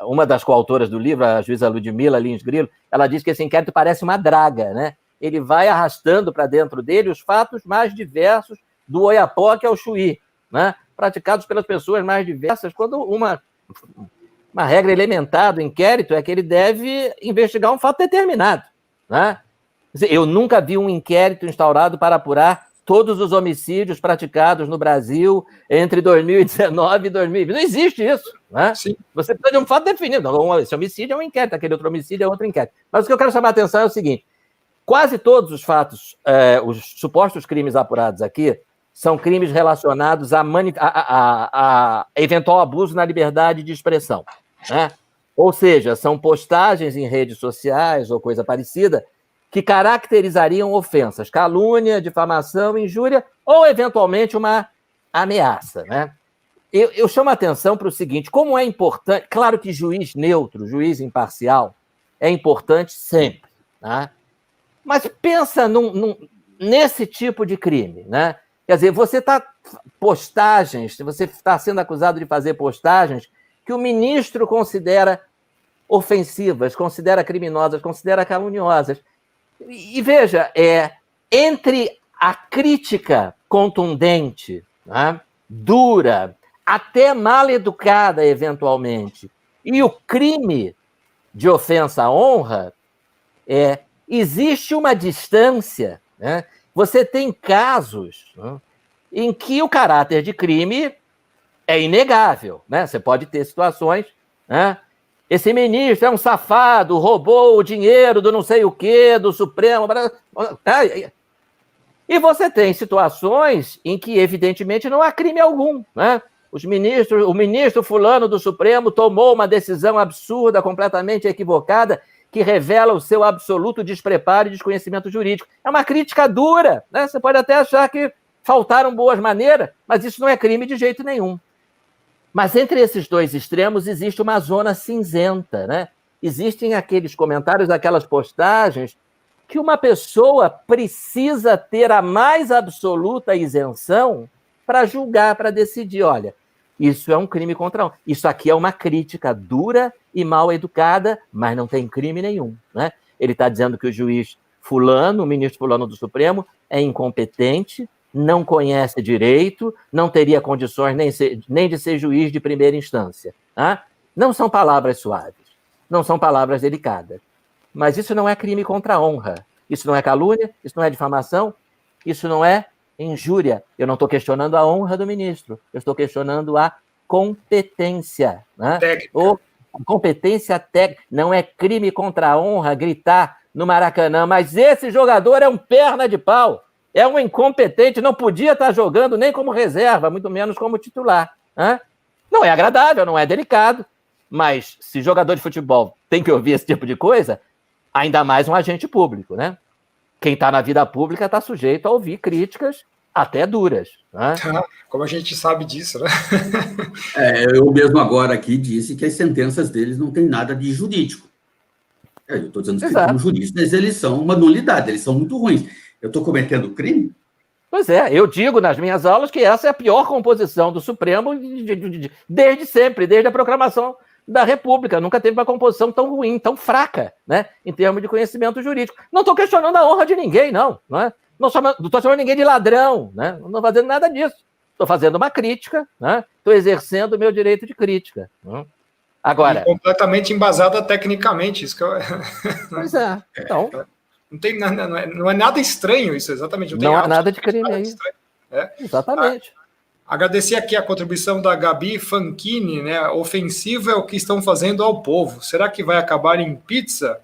[SPEAKER 3] Uma das coautoras do livro, a juíza Ludmila Lins Grilo, ela diz que esse inquérito parece uma draga, né? Ele vai arrastando para dentro dele os fatos mais diversos do Oiapoque ao Chuí, né? Praticados pelas pessoas mais diversas, quando uma regra elementar do inquérito é que ele deve investigar um fato determinado, né? Eu nunca vi um inquérito instaurado para apurar todos os homicídios praticados no Brasil entre 2019 e 2020. Não existe isso, né?
[SPEAKER 1] Sim.
[SPEAKER 3] Você precisa de um fato definido. Esse homicídio é um inquérito, aquele outro homicídio é outro inquérito. Mas o que eu quero chamar a atenção é o seguinte: quase todos os fatos, os supostos crimes apurados aqui, são crimes relacionados a eventual abuso na liberdade de expressão, né? Ou seja, são postagens em redes sociais ou coisa parecida que caracterizariam ofensas, calúnia, difamação, injúria ou, eventualmente, uma ameaça, né? Eu chamo a atenção para o seguinte: como é importante... Claro que juiz neutro, juiz imparcial, é importante sempre, né? Mas pensa nesse tipo de crime, né? Quer dizer, você está sendo acusado de fazer postagens que o ministro considera ofensivas, considera criminosas, considera caluniosas. E veja, entre a crítica contundente, né, dura, até mal educada, eventualmente, e o crime de ofensa à honra, existe uma distância, né? Você tem casos, né, em que o caráter de crime é inegável, né? Você pode ter situações, né, Esse ministro é um safado, roubou o dinheiro do não sei o quê, do Supremo. E você tem situações em que, evidentemente, não há crime algum, né? O ministro fulano do Supremo tomou uma decisão absurda, completamente equivocada, que revela o seu absoluto despreparo e desconhecimento jurídico. É uma crítica dura, né? Você pode até achar que faltaram boas maneiras, mas isso não é crime de jeito nenhum. Mas entre esses dois extremos existe uma zona cinzenta, né? Existem aqueles comentários, aquelas postagens que uma pessoa precisa ter a mais absoluta isenção para julgar, para decidir, olha, isso é um crime contra um. Isso aqui é uma crítica dura e mal educada, mas não tem crime nenhum, né? Ele está dizendo que o juiz fulano, o ministro fulano do Supremo, é incompetente, não conhece direito, não teria condições nem de ser juiz de primeira instância. Tá? Não são palavras suaves, não são palavras delicadas. Mas isso não é crime contra a honra. Isso não é calúnia, isso não é difamação, isso não é injúria. Eu não estou questionando a honra do ministro, eu estou questionando a competência. Né? Ou competência técnica. Não é crime contra a honra gritar no Maracanã, mas esse jogador é um perna de pau, é um incompetente, não podia estar jogando nem como reserva, muito menos como titular. Né? Não é agradável, não é delicado, mas se jogador de futebol tem que ouvir esse tipo de coisa, ainda mais um agente público, né? Quem está na vida pública está sujeito a ouvir críticas até duras. Né?
[SPEAKER 1] Como a gente sabe disso, né?
[SPEAKER 2] Eu mesmo agora aqui disse que as sentenças deles não têm nada de jurídico. Eu estou dizendo que como juristas eles são uma nulidade, eles são muito ruins. Eu estou cometendo crime?
[SPEAKER 3] Pois é, eu digo nas minhas aulas que essa é a pior composição do Supremo desde sempre, desde a proclamação da República. Nunca teve uma composição tão ruim, tão fraca, né, em termos de conhecimento jurídico. Não estou questionando a honra de ninguém, não. Não estou chamando ninguém de ladrão, né? Não estou fazendo nada disso. Estou fazendo uma crítica, né? Estou exercendo o meu direito de crítica. Agora,
[SPEAKER 1] e completamente embasada tecnicamente. Isso que eu...
[SPEAKER 3] Pois é. Então,
[SPEAKER 1] não é nada estranho isso, exatamente.
[SPEAKER 3] Não há nada de crime aí. Exatamente.
[SPEAKER 1] Agradecer aqui a contribuição da Gabi Fanchini, né? Ofensivo é o que estão fazendo ao povo. Será que vai acabar em pizza?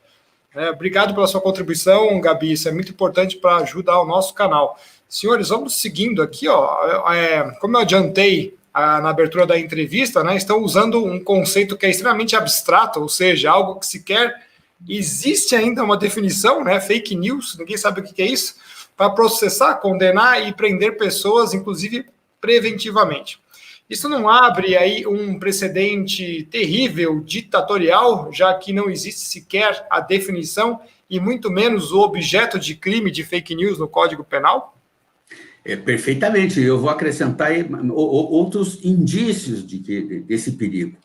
[SPEAKER 1] Obrigado pela sua contribuição, Gabi. Isso é muito importante para ajudar o nosso canal. Senhores, vamos seguindo aqui. Como eu adiantei na abertura da entrevista, né, estão usando um conceito que é extremamente abstrato, ou seja, algo que sequer existe ainda uma definição, né, fake news, ninguém sabe o que é isso, para processar, condenar e prender pessoas, inclusive preventivamente. Isso não abre aí um precedente terrível, ditatorial, já que não existe sequer a definição e muito menos o objeto de crime de fake news no Código Penal?
[SPEAKER 2] Perfeitamente. Eu vou acrescentar aí outros indícios desse perigo,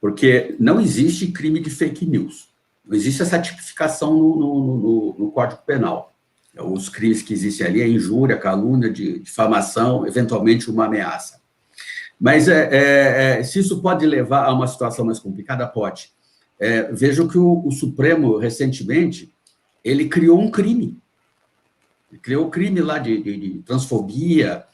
[SPEAKER 2] porque não existe crime de fake news. Não existe essa tipificação no Código Penal. Os crimes que existem ali é injúria, calúnia, difamação, eventualmente uma ameaça. Mas se isso pode levar a uma situação mais complicada, pode. Vejo que o Supremo, recentemente, ele criou um crime. Ele criou o crime lá de transfobia.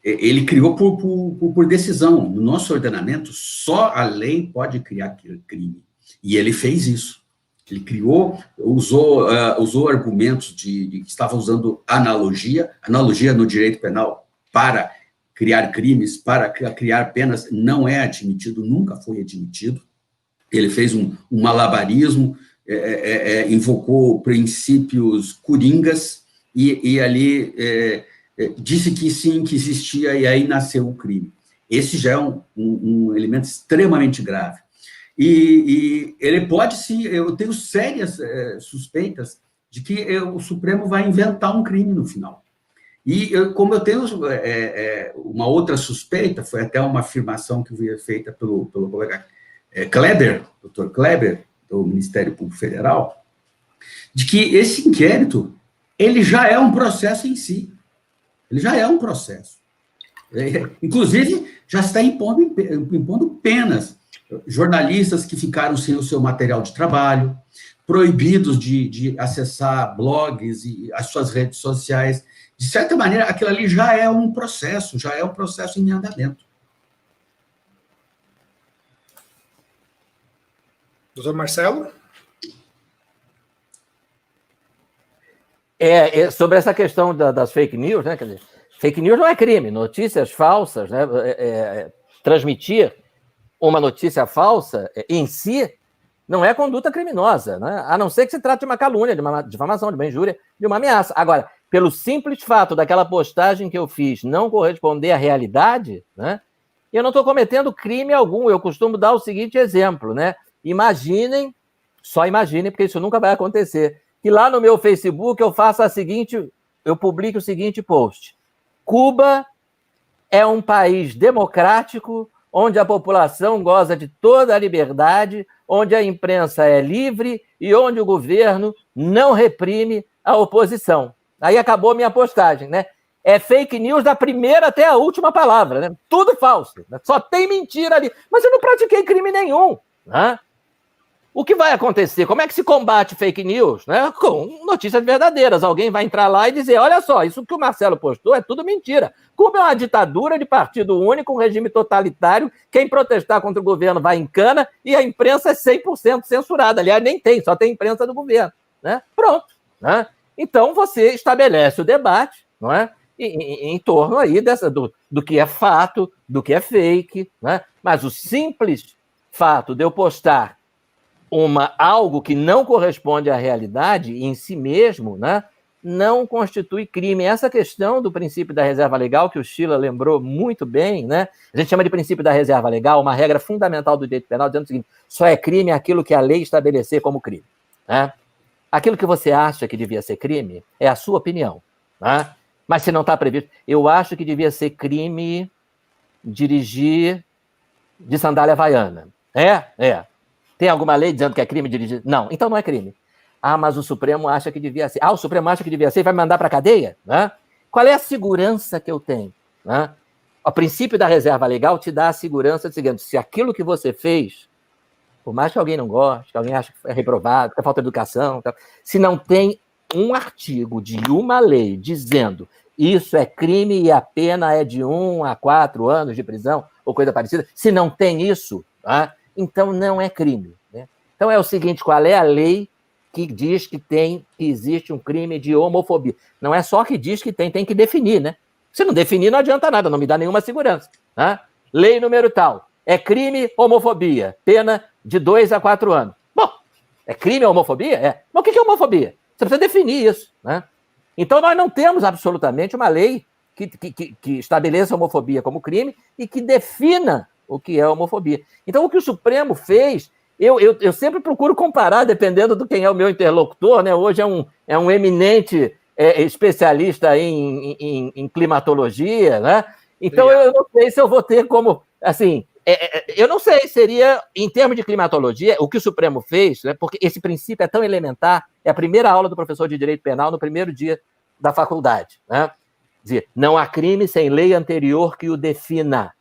[SPEAKER 2] Ele criou por decisão. No nosso ordenamento, só a lei pode criar aquele crime. E ele fez isso. Ele criou, usou argumentos que estava usando analogia no direito penal para criar crimes, para criar penas, não é admitido, nunca foi admitido. Ele fez um malabarismo, invocou princípios coringas e ali disse que sim, que existia, e aí nasceu o crime. Esse já é um elemento extremamente grave. E ele pode, sim, eu tenho sérias suspeitas de que o Supremo vai inventar um crime no final. E como eu tenho uma outra suspeita, foi até uma afirmação que foi feita pelo colega Kleber, doutor Kleber, do Ministério Público Federal, de que esse inquérito, ele já é um processo em si. Ele já é um processo. Inclusive, já está impondo penas. Jornalistas que ficaram sem o seu material de trabalho, proibidos de acessar blogs e as suas redes sociais. De certa maneira, aquilo ali já é um processo em andamento.
[SPEAKER 1] Doutor Marcelo?
[SPEAKER 3] Sobre essa questão das fake news, né? Quer dizer, fake news não é crime, notícias falsas, né? Transmitir uma notícia falsa em si não é conduta criminosa, né? A não ser que se trate de uma calúnia, de uma difamação, de uma injúria, de uma ameaça. Agora, pelo simples fato daquela postagem que eu fiz não corresponder à realidade, né? Eu não estou cometendo crime algum. Eu costumo dar o seguinte exemplo, né? Só imaginem, porque isso nunca vai acontecer, que lá no meu Facebook eu publico o seguinte post: Cuba é um país democrático, onde a população goza de toda a liberdade, onde a imprensa é livre e onde o governo não reprime a oposição. Aí acabou a minha postagem, né? É fake news da primeira até a última palavra, né? Tudo falso, né? Só tem mentira ali. Mas eu não pratiquei crime nenhum, né? O que vai acontecer? Como é que se combate fake news? Né? Com notícias verdadeiras. Alguém vai entrar lá e dizer, olha só, isso que o Marcelo postou é tudo mentira. Cuba é uma ditadura de partido único, um regime totalitário. Quem protestar contra o governo vai em cana e a imprensa é 100% censurada. Aliás, nem tem, só tem imprensa do governo. Né? Pronto. Né? Então, você estabelece o debate, não é? Em torno aí do que é fato, do que é fake. Né? Mas o simples fato de eu postar algo que não corresponde à realidade em si mesmo, né, não constitui crime. Essa questão do princípio da reserva legal, que o Sheila lembrou muito bem, né, a gente chama de princípio da reserva legal, uma regra fundamental do direito penal, dizendo o seguinte: só é crime aquilo que a lei estabelecer como crime. Né? Aquilo que você acha que devia ser crime é a sua opinião. Né? Mas se não está previsto, eu acho que devia ser crime dirigir de sandália havaiana. Tem alguma lei dizendo que é crime dirigir? Não, então não é crime. Ah, mas o Supremo acha que devia ser. Ah, o Supremo acha que devia ser e vai me mandar para a cadeia? Né? Qual é a segurança que eu tenho? Né? O princípio da reserva legal te dá a segurança de seguinte: se aquilo que você fez, por mais que alguém não goste, que alguém ache que é reprovado, que é falta de educação, se não tem um artigo de uma lei dizendo isso é crime e a pena é de 1 a 4 anos de prisão, ou coisa parecida, se não tem isso, tá? Então não é crime. Né? Então é o seguinte: qual é a lei que diz que existe um crime de homofobia? Não é só que diz que tem que definir, né? Se não definir, não adianta nada, não me dá nenhuma segurança. Né? Lei número tal, é crime homofobia, pena de 2 a 4 anos. Bom, é crime homofobia? É. Mas o que é homofobia? Você precisa definir isso. Né? Então nós não temos absolutamente uma lei que estabeleça a homofobia como crime e que defina o que é homofobia. Então, o que o Supremo fez, eu sempre procuro comparar, dependendo de quem é o meu interlocutor, né? Hoje é um eminente especialista em climatologia, né? Então, eu não sei se eu vou ter como, assim, eu não sei, seria, em termos de climatologia, o que o Supremo fez, né? Porque esse princípio é tão elementar, é a primeira aula do professor de Direito Penal no primeiro dia da faculdade, né? Dizer, não há crime sem lei anterior que o defina,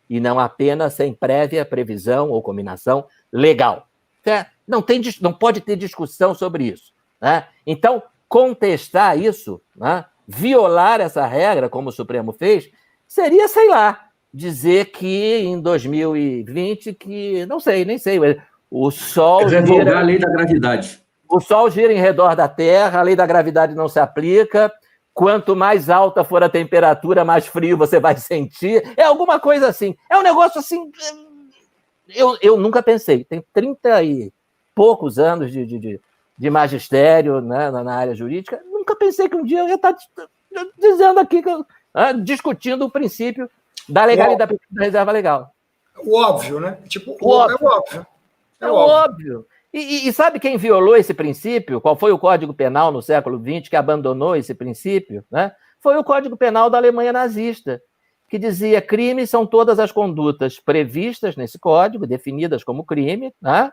[SPEAKER 3] e não apenas sem prévia previsão ou combinação legal. Não pode ter discussão sobre isso. Né? Então, contestar isso, né, violar essa regra, como o Supremo fez, seria, sei lá, dizer que em 2020, que não sei, nem sei, o Sol...
[SPEAKER 2] revogar a lei da gravidade.
[SPEAKER 3] O Sol gira em redor da Terra, a lei da gravidade não se aplica... Quanto mais alta for a temperatura, mais frio você vai sentir. É alguma coisa assim. É um negócio assim... Eu nunca pensei. Tenho 30 e poucos anos de magistério, né, na área jurídica. Nunca pensei que um dia eu ia estar dizendo aqui, discutindo o princípio da legalidade da reserva legal.
[SPEAKER 1] O óbvio, né? Tipo,
[SPEAKER 3] É óbvio. E sabe quem violou esse princípio? Qual foi o Código Penal no século XX que abandonou esse princípio? Né? Foi o Código Penal da Alemanha nazista, que dizia: crimes são todas as condutas previstas nesse código, definidas como crime, né?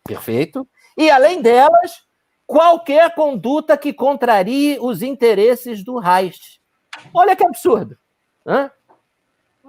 [SPEAKER 3] Perfeito. E, além delas, qualquer conduta que contrarie os interesses do Reich. Olha que absurdo. Né?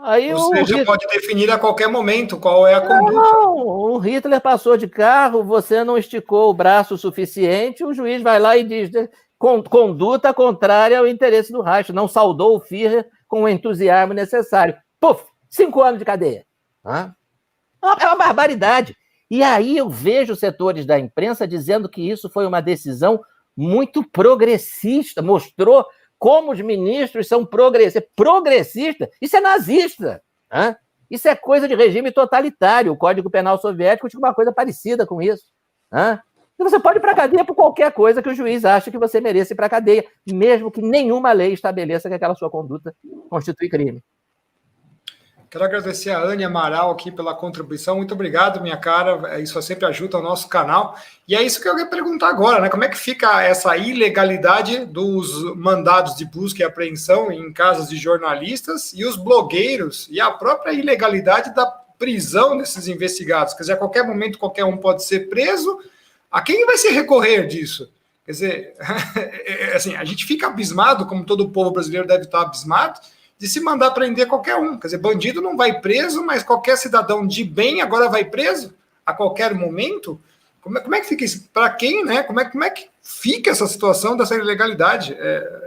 [SPEAKER 3] Aí
[SPEAKER 1] Ou seja, pode definir a qualquer momento qual é a conduta.
[SPEAKER 3] Não, o Hitler passou de carro, você não esticou o braço o suficiente, o juiz vai lá e diz: conduta contrária ao interesse do Reich, não saudou o Führer com o entusiasmo necessário. Puf, 5 anos de cadeia. É uma barbaridade. E aí eu vejo setores da imprensa dizendo que isso foi uma decisão muito progressista, mostrou como os ministros são progressistas. Progressista? Isso é nazista. Né? Isso é coisa de regime totalitário. O Código Penal Soviético tinha uma coisa parecida com isso. Né? E você pode ir para a cadeia por qualquer coisa que o juiz acha que você merece ir para a cadeia, mesmo que nenhuma lei estabeleça que aquela sua conduta constitui crime.
[SPEAKER 1] Quero agradecer a Anne Amaral aqui pela contribuição. Muito obrigado, minha cara. Isso sempre ajuda o nosso canal. E é isso que eu queria perguntar agora, né? Como é que fica essa ilegalidade dos mandados de busca e apreensão em casos de jornalistas e os blogueiros e a própria ilegalidade da prisão desses investigados? Quer dizer, a qualquer momento qualquer um pode ser preso. A quem vai se recorrer disso? Quer dizer, assim, a gente fica abismado, como todo o povo brasileiro deve estar abismado, de se mandar prender qualquer um. Quer dizer, bandido não vai preso, mas qualquer cidadão de bem agora vai preso a qualquer momento? Como é que fica isso? Para quem, né? Como é que fica essa situação dessa ilegalidade?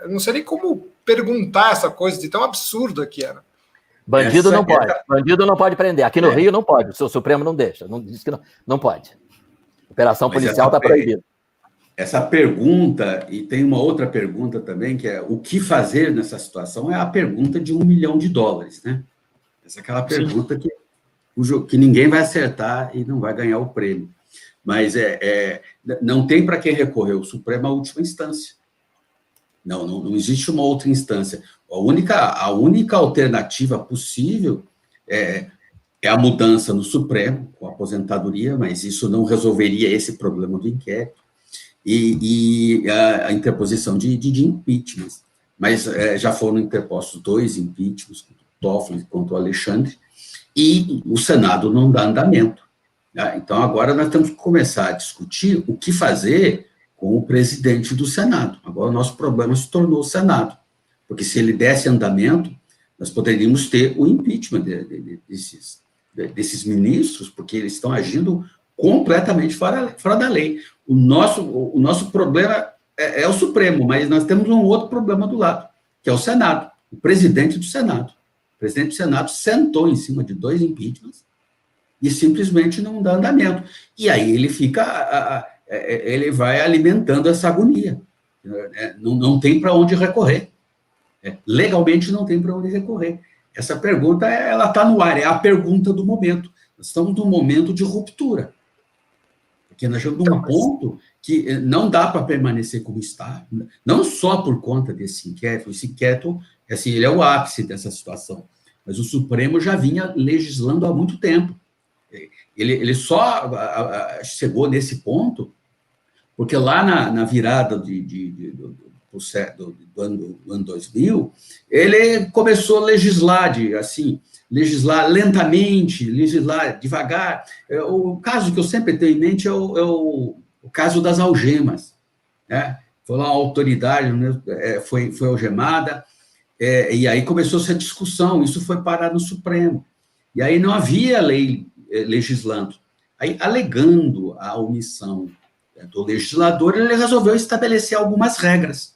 [SPEAKER 1] Eu não sei nem como perguntar essa coisa de tão absurda que era.
[SPEAKER 3] Bandido não pode. Bandido não pode prender. Aqui no Rio não pode. O seu Supremo não deixa. Não, diz que não pode. Operação policial está proibida.
[SPEAKER 2] Essa pergunta, e tem uma outra pergunta também, que é o que fazer nessa situação, é a pergunta de $1 milhão, né? Essa é aquela pergunta que ninguém vai acertar e não vai ganhar o prêmio. Mas não tem para quem recorrer, o Supremo é a última instância. Não existe uma outra instância. A única alternativa possível é a mudança no Supremo, com a aposentadoria, mas isso não resolveria esse problema do inquérito. E a interposição de impeachment. Mas já foram interpostos 2 impeachments, contra o Toffoli e contra o Alexandre, e o Senado não dá andamento. Né? Então, agora nós temos que começar a discutir o que fazer com o presidente do Senado. Agora, o nosso problema se tornou o Senado, porque se ele desse andamento, nós poderíamos ter o impeachment desses ministros, porque eles estão agindo completamente fora da lei. O nosso problema é o Supremo, mas nós temos um outro problema do lado, que é o Senado, o presidente do Senado. O presidente do Senado sentou em cima de 2 impeachments e simplesmente não dá andamento. E aí ele vai alimentando essa agonia. Não tem para onde recorrer. Legalmente não tem para onde recorrer. Essa pergunta, ela está no ar, é a pergunta do momento. Nós estamos num momento de ruptura. Porque nós chegamos num ponto que não dá para permanecer como está, não só por conta desse inquérito. Esse inquérito, assim, ele é o ápice dessa situação, mas o Supremo já vinha legislando há muito tempo. Ele só chegou nesse ponto porque lá na virada do ano 2000, ele começou a legislar legislar lentamente, legislar devagar. O caso que eu sempre tenho em mente é o caso das algemas. Né? Foi lá uma autoridade, foi algemada, e aí começou essa discussão, isso foi parar no Supremo. E aí não havia lei legislando. Aí, alegando a omissão do legislador, ele resolveu estabelecer algumas regras.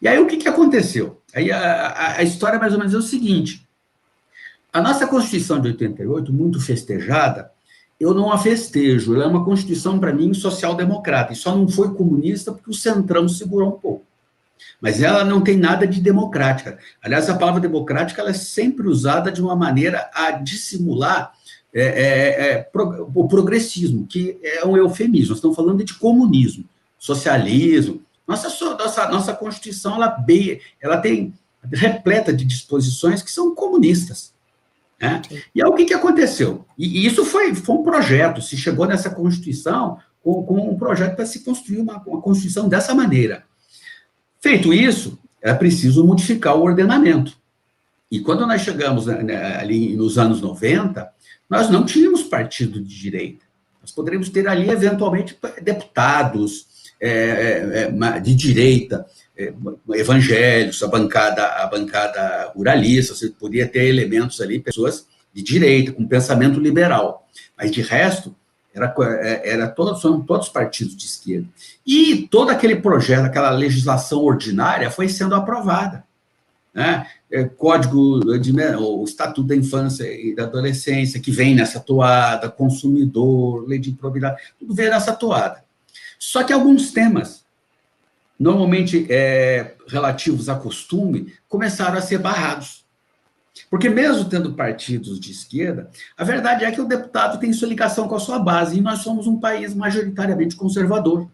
[SPEAKER 2] E aí o que aconteceu? Aí a história mais ou menos é o seguinte: a nossa Constituição de 88, muito festejada, eu não a festejo, ela é uma Constituição, para mim, social-democrata, e só não foi comunista porque o Centrão segurou um pouco. Mas ela não tem nada de democrática. Aliás, a palavra democrática ela é sempre usada de uma maneira a dissimular o progressismo, que é um eufemismo. Nós estamos falando de comunismo, socialismo. Nossa Constituição ela tem repleta de disposições que são comunistas. Né? E aí o que aconteceu? E isso foi um projeto, se chegou nessa Constituição com um projeto para se construir uma Constituição dessa maneira. Feito isso, era preciso modificar o ordenamento. E quando nós chegamos ali nos anos 90, nós não tínhamos partido de direita. Nós poderíamos ter ali, eventualmente, deputados de direita, evangélicos, a bancada ruralista, você podia ter elementos ali, pessoas de direita, com pensamento liberal. Mas, de resto, são todos partidos de esquerda. E todo aquele projeto, aquela legislação ordinária foi sendo aprovada. né? Código o Estatuto da Infância e da Adolescência, que vem nessa toada, consumidor, lei de improbidade, tudo vem nessa toada. Só que alguns temas, normalmente relativos a costume, começaram a ser barrados. Porque mesmo tendo partidos de esquerda, a verdade é que o deputado tem sua ligação com a sua base, e nós somos um país majoritariamente conservador.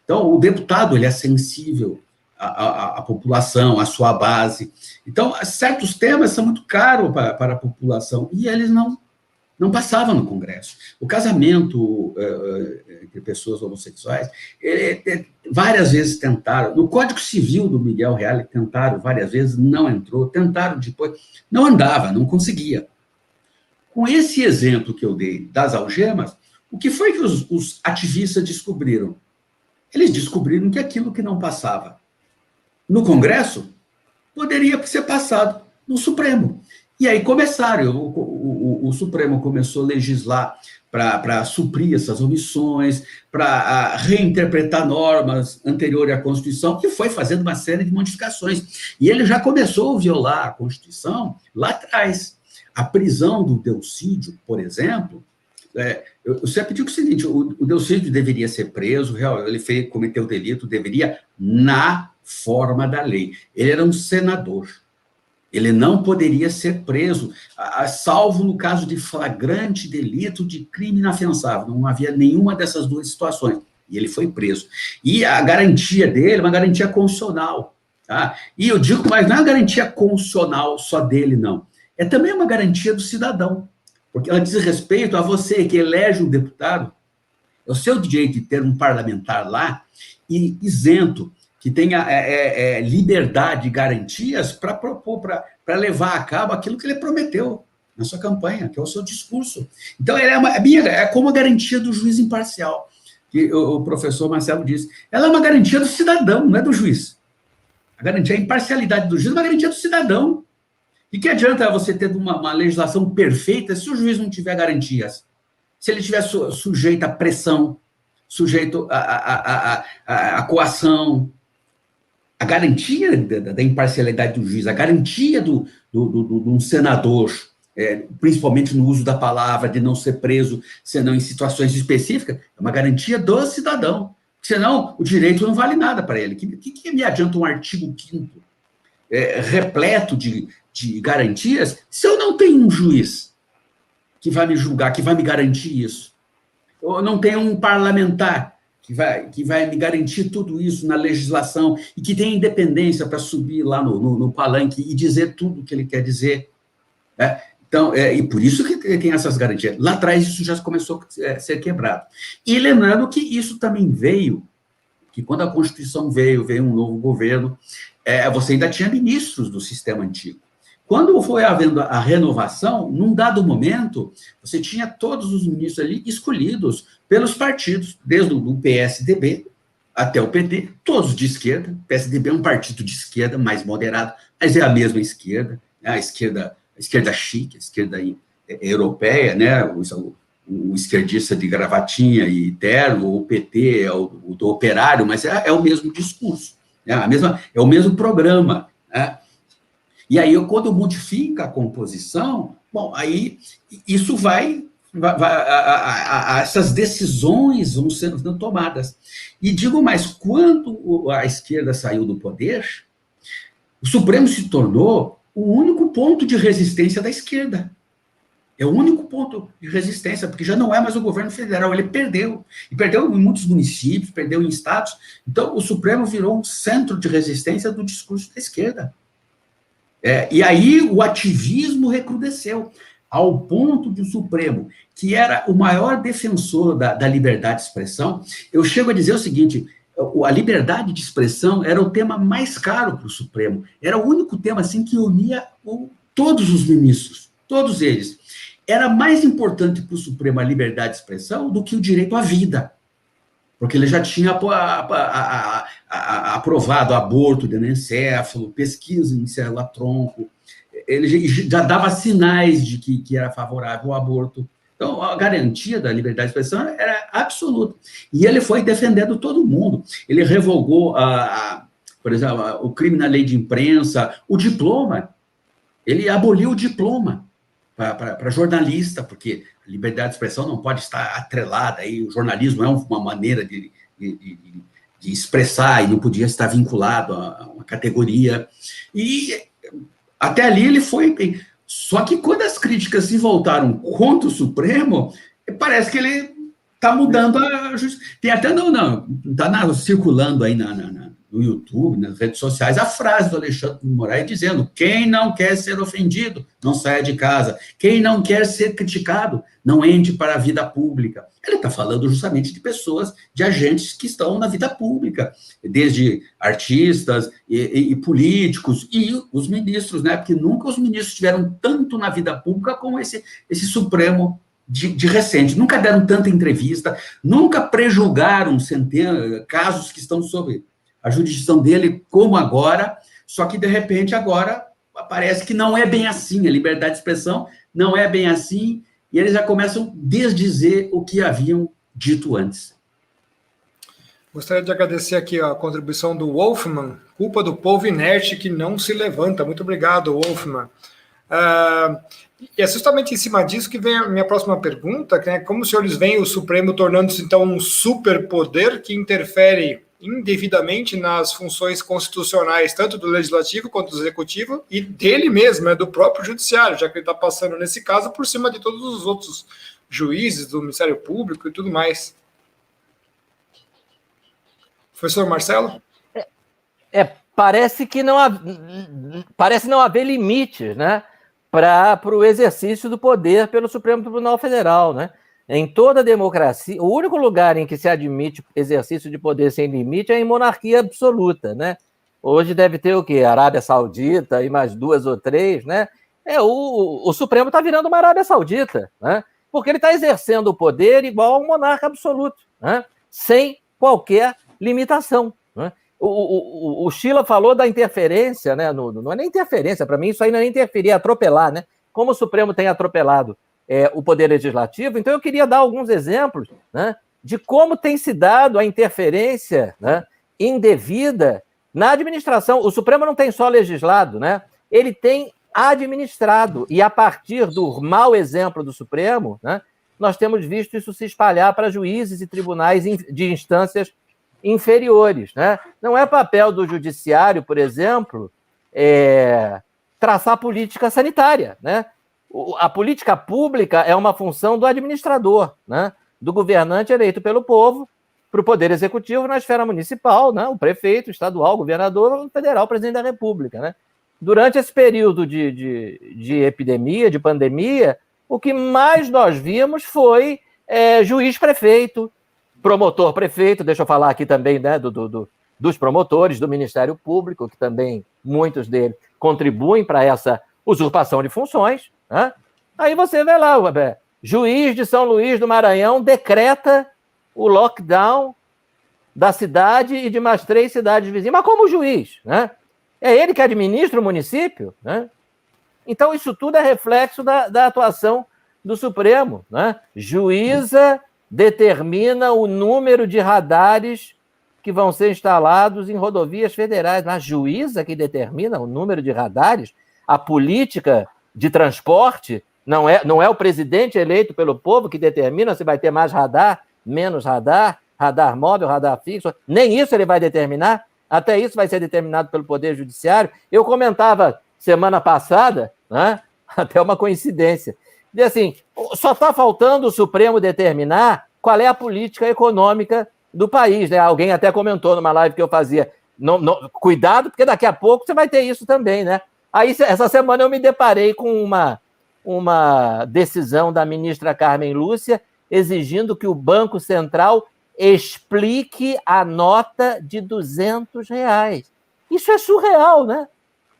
[SPEAKER 2] Então, o deputado ele é sensível à população, à sua base. Então, certos temas são muito caros para a população, e eles não passavam no Congresso. O casamento entre pessoas homossexuais, várias vezes tentaram. No Código Civil do Miguel Reale, tentaram várias vezes, não entrou. Tentaram depois, não andava, não conseguia. Com esse exemplo que eu dei das algemas, o que foi que os ativistas descobriram? Eles descobriram que aquilo que não passava no Congresso poderia ser passado no Supremo. E aí começaram, o Supremo começou a legislar para suprir essas omissões, para reinterpretar normas anteriores à Constituição, e foi fazendo uma série de modificações. E ele já começou a violar a Constituição lá atrás. A prisão do Delcídio, por exemplo, eu sempre digo o seguinte, o Delcídio deveria ser preso, ele cometeu delito, deveria na forma da lei. Ele era um senador. Ele não poderia ser preso, salvo no caso de flagrante delito de crime inafensável. Não havia nenhuma dessas duas situações. E ele foi preso. E a garantia dele é uma garantia constitucional. Tá? E eu digo, mas não é uma garantia constitucional só dele, não. É também uma garantia do cidadão. Porque ela diz respeito a você que elege um deputado, é o seu direito de ter um parlamentar lá e isento, que tenha liberdade e garantias para propor, para levar a cabo aquilo que ele prometeu na sua campanha, que é o seu discurso. Então, é como a garantia do juiz imparcial, que o professor Marcelo disse. Ela é uma garantia do cidadão, não é do juiz. A garantia, a imparcialidade do juiz é uma garantia do cidadão. E que adianta você ter uma legislação perfeita se o juiz não tiver garantias? Se ele estiver sujeito à pressão, sujeito à coação. A garantia da imparcialidade do juiz, a garantia de um senador, principalmente no uso da palavra, de não ser preso, senão em situações específicas, é uma garantia do cidadão. Senão, o direito não vale nada para ele. Que me adianta um artigo 5º repleto de garantias se eu não tenho um juiz que vai me julgar, que vai me garantir isso? Eu não tenho um parlamentar que vai me garantir tudo isso na legislação e que tem independência para subir lá no palanque e dizer tudo o que ele quer dizer. Né? Então, e por isso que tem essas garantias. Lá atrás isso já começou a ser quebrado. E lembrando que isso também veio, que quando a Constituição veio um novo governo, você ainda tinha ministros do sistema antigo. Quando foi havendo a renovação, num dado momento, você tinha todos os ministros ali escolhidos pelos partidos, desde o PSDB até o PT, todos de esquerda. O PSDB é um partido de esquerda, mais moderado, mas é a mesma esquerda, né? A esquerda chique, a esquerda europeia, né? O esquerdista de gravatinha e terno, o PT é o do operário, mas é o mesmo discurso, né? É o mesmo programa, né? E aí, quando modifica a composição, bom, aí isso essas decisões vão sendo tomadas. E digo mais, quando a esquerda saiu do poder, o Supremo se tornou o único ponto de resistência da esquerda. É o único ponto de resistência, porque já não é mais o governo federal, ele perdeu. E perdeu em muitos municípios, perdeu em estados. Então, o Supremo virou um centro de resistência do discurso da esquerda. E aí o ativismo recrudesceu, ao ponto de o Supremo, que era o maior defensor da liberdade de expressão, eu chego a dizer o seguinte, a liberdade de expressão era o tema mais caro para o Supremo, era o único tema assim, que unia todos os ministros, todos eles. Era mais importante para o Supremo a liberdade de expressão do que o direito à vida, porque ele já tinha aprovado aborto de anencefalo, pesquisa em célula-tronco, ele já dava sinais de que era favorável ao aborto. Então, a garantia da liberdade de expressão era absoluta. E ele foi defendendo todo mundo. Ele revogou por exemplo, o crime na lei de imprensa, o diploma. Ele aboliu o diploma para jornalista, porque a liberdade de expressão não pode estar atrelada, aí o jornalismo é uma maneira de expressar e não podia estar vinculado a uma categoria. E até ali ele foi bem. Só que quando as críticas se voltaram contra o Supremo, parece que ele está mudando a justiça. Tem até, está circulando aí no YouTube, nas redes sociais, a frase do Alexandre de Moraes dizendo: quem não quer ser ofendido, não saia de casa. Quem não quer ser criticado, não entre para a vida pública. Ele está falando justamente de pessoas, de agentes que estão na vida pública, desde artistas e políticos, e os ministros, né? Porque nunca os ministros estiveram tanto na vida pública como esse Supremo de recente. Nunca deram tanta entrevista, nunca prejulgaram casos que estão sob a jurisdição dele, como agora, só que, de repente, agora parece que não é bem assim, a liberdade de expressão não é bem assim, e eles já começam a desdizer o que haviam dito antes.
[SPEAKER 1] Gostaria de agradecer aqui a contribuição do Wolfman, culpa do povo inerte que não se levanta. Muito obrigado, Wolfman. E é justamente em cima disso que vem a minha próxima pergunta, que é como os senhores veem o Supremo tornando-se, então, um superpoder que interfere indevidamente nas funções constitucionais, tanto do Legislativo quanto do Executivo, e dele mesmo, do próprio Judiciário, já que ele está passando, nesse caso, por cima de todos os outros juízes, do Ministério Público e tudo mais. Professor Marcelo?
[SPEAKER 3] Parece não haver limites, né, para o exercício do poder pelo Supremo Tribunal Federal, né? Em toda democracia, o único lugar em que se admite exercício de poder sem limite é em monarquia absoluta, né? Hoje deve ter o quê? Arábia Saudita e mais 2 ou 3, né? O Supremo está virando uma Arábia Saudita, né? Porque ele está exercendo o poder igual a um monarca absoluto, né? Sem qualquer limitação, né? O Sheila falou da interferência, né? Não é nem interferência, para mim isso aí não é interferir, é atropelar, né? Como o Supremo tem atropelado o Poder Legislativo, então eu queria dar alguns exemplos, né, de como tem se dado a interferência, né, indevida na administração. O Supremo não tem só legislado, né, ele tem administrado, e a partir do mau exemplo do Supremo, né, nós temos visto isso se espalhar para juízes e tribunais de instâncias inferiores, né? Não é papel do Judiciário, por exemplo, traçar política sanitária, né? A política pública é uma função do administrador, né? Do governante eleito pelo povo, para o Poder Executivo na esfera municipal, né? O prefeito, estadual, o governador, o federal, o presidente da República, né? Durante esse período de epidemia, de pandemia, o que mais nós vimos foi juiz-prefeito, promotor-prefeito, deixa eu falar aqui também, né, dos promotores, do Ministério Público, que também muitos deles contribuem para essa usurpação de funções, né? Aí você vê lá, juiz de São Luís do Maranhão decreta o lockdown da cidade e de mais 3 cidades vizinhas, mas como juiz, né? É ele que administra o município, né? Então, isso tudo é reflexo da atuação do Supremo, né? Juíza determina o número de radares que vão ser instalados em rodovias federais. A juíza que determina o número de radares, a política de transporte, não é o presidente eleito pelo povo que determina se vai ter mais radar, menos radar, radar móvel, radar fixo, nem isso ele vai determinar, até isso vai ser determinado pelo Poder Judiciário. Eu comentava semana passada, né, até uma coincidência, de assim, só está faltando o Supremo determinar qual é a política econômica do país, né? Alguém até comentou numa live que eu fazia, cuidado, porque daqui a pouco você vai ter isso também, né? Aí, essa semana eu me deparei com uma decisão da ministra Carmen Lúcia exigindo que o Banco Central explique a nota de R$200. Isso é surreal, né?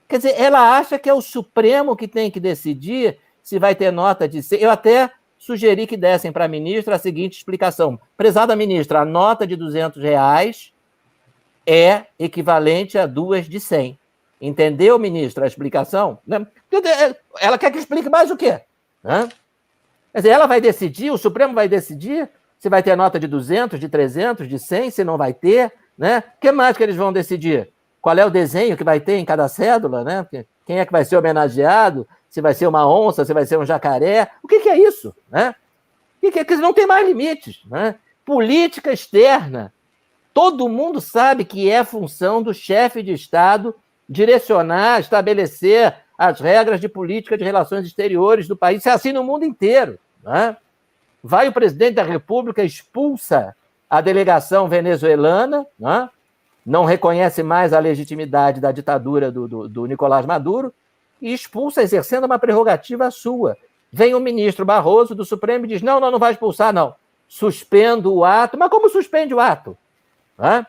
[SPEAKER 3] Quer dizer, ela acha que é o Supremo que tem que decidir se vai ter nota de 100. Eu até sugeri que dessem para a ministra a seguinte explicação. Prezada ministra, a nota de R$200 é equivalente a 2 de 100. Entendeu, ministra, a explicação? Ela quer que explique mais o quê? Quer dizer, ela vai decidir, o Supremo vai decidir se vai ter nota de 200, de 300, de 100, se não vai ter, né? O que mais que eles vão decidir? qual é o desenho que vai ter em cada cédula, né? Quem é que vai ser homenageado, se vai ser uma onça, se vai ser um jacaré. O que é isso? Né? O que não tem mais limites. Né? Política externa. Todo mundo sabe que é função do chefe de Estado direcionar, estabelecer as regras de política de relações exteriores do país. Isso é assim no mundo inteiro. Né? Vai o presidente da República, expulsa a delegação venezuelana, né? Não reconhece mais a legitimidade da ditadura do Nicolás Maduro e expulsa, exercendo uma prerrogativa sua. Vem o ministro Barroso do Supremo e diz, não vai expulsar, não. Suspendo o ato. Mas como suspende o ato? Né?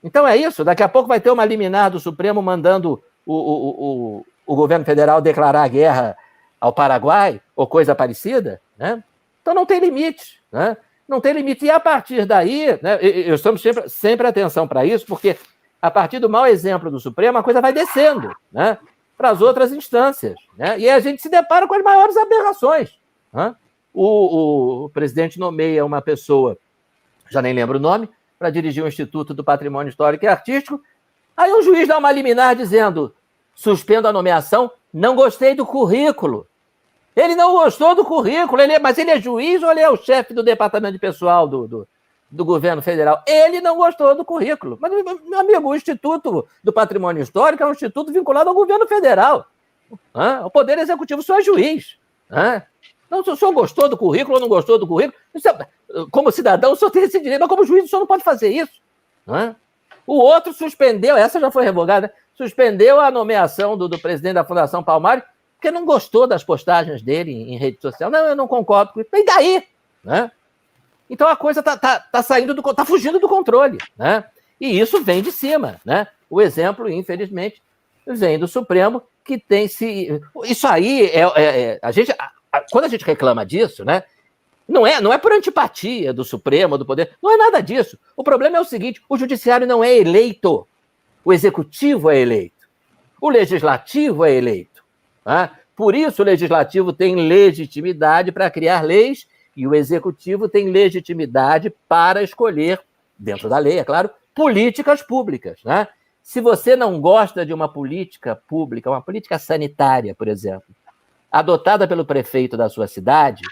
[SPEAKER 3] Então é isso. Daqui a pouco vai ter uma liminar do Supremo mandando o governo federal declarar guerra ao Paraguai ou coisa parecida. Né? Então não tem limite. Né? Não tem limite. E a partir daí, né, eu estamos sempre atenção para isso, porque a partir do mau exemplo do Supremo, a coisa vai descendo, né, para as outras instâncias. Né, e a gente se depara com as maiores aberrações. Né? O presidente nomeia uma pessoa, já nem lembro o nome, para dirigir o Instituto do Patrimônio Histórico e Artístico. Aí o juiz dá uma liminar dizendo, suspendo a nomeação, não gostei do currículo. Ele não gostou do currículo, mas ele é juiz ou ele é o chefe do departamento de pessoal do governo federal? Ele não gostou do currículo. Mas, meu amigo, o Instituto do Patrimônio Histórico é um instituto vinculado ao governo federal. O Poder Executivo só é juiz. Não, se o senhor gostou do currículo ou não gostou do currículo, como cidadão, o senhor tem esse direito, mas como juiz, o senhor não pode fazer isso. O outro suspendeu, essa já foi revogada, suspendeu a nomeação do presidente da Fundação Palmares, porque não gostou das postagens dele em rede social. Não, eu não concordo com isso. E daí? Né? Então a coisa está saindo está fugindo do controle. Né? E isso vem de cima. Né? O exemplo, infelizmente, vem do Supremo, que tem se. Isso aí quando a gente reclama disso, né? Não é por antipatia do Supremo, do Poder, não é nada disso. O problema é o seguinte: o Judiciário não é eleito, o Executivo é eleito, o Legislativo é eleito. Por isso o Legislativo tem legitimidade para criar leis e o Executivo tem legitimidade para escolher, dentro da lei, é claro, políticas públicas. Né? Se você não gosta de uma política pública, uma política sanitária, por exemplo, adotada pelo prefeito da sua cidade,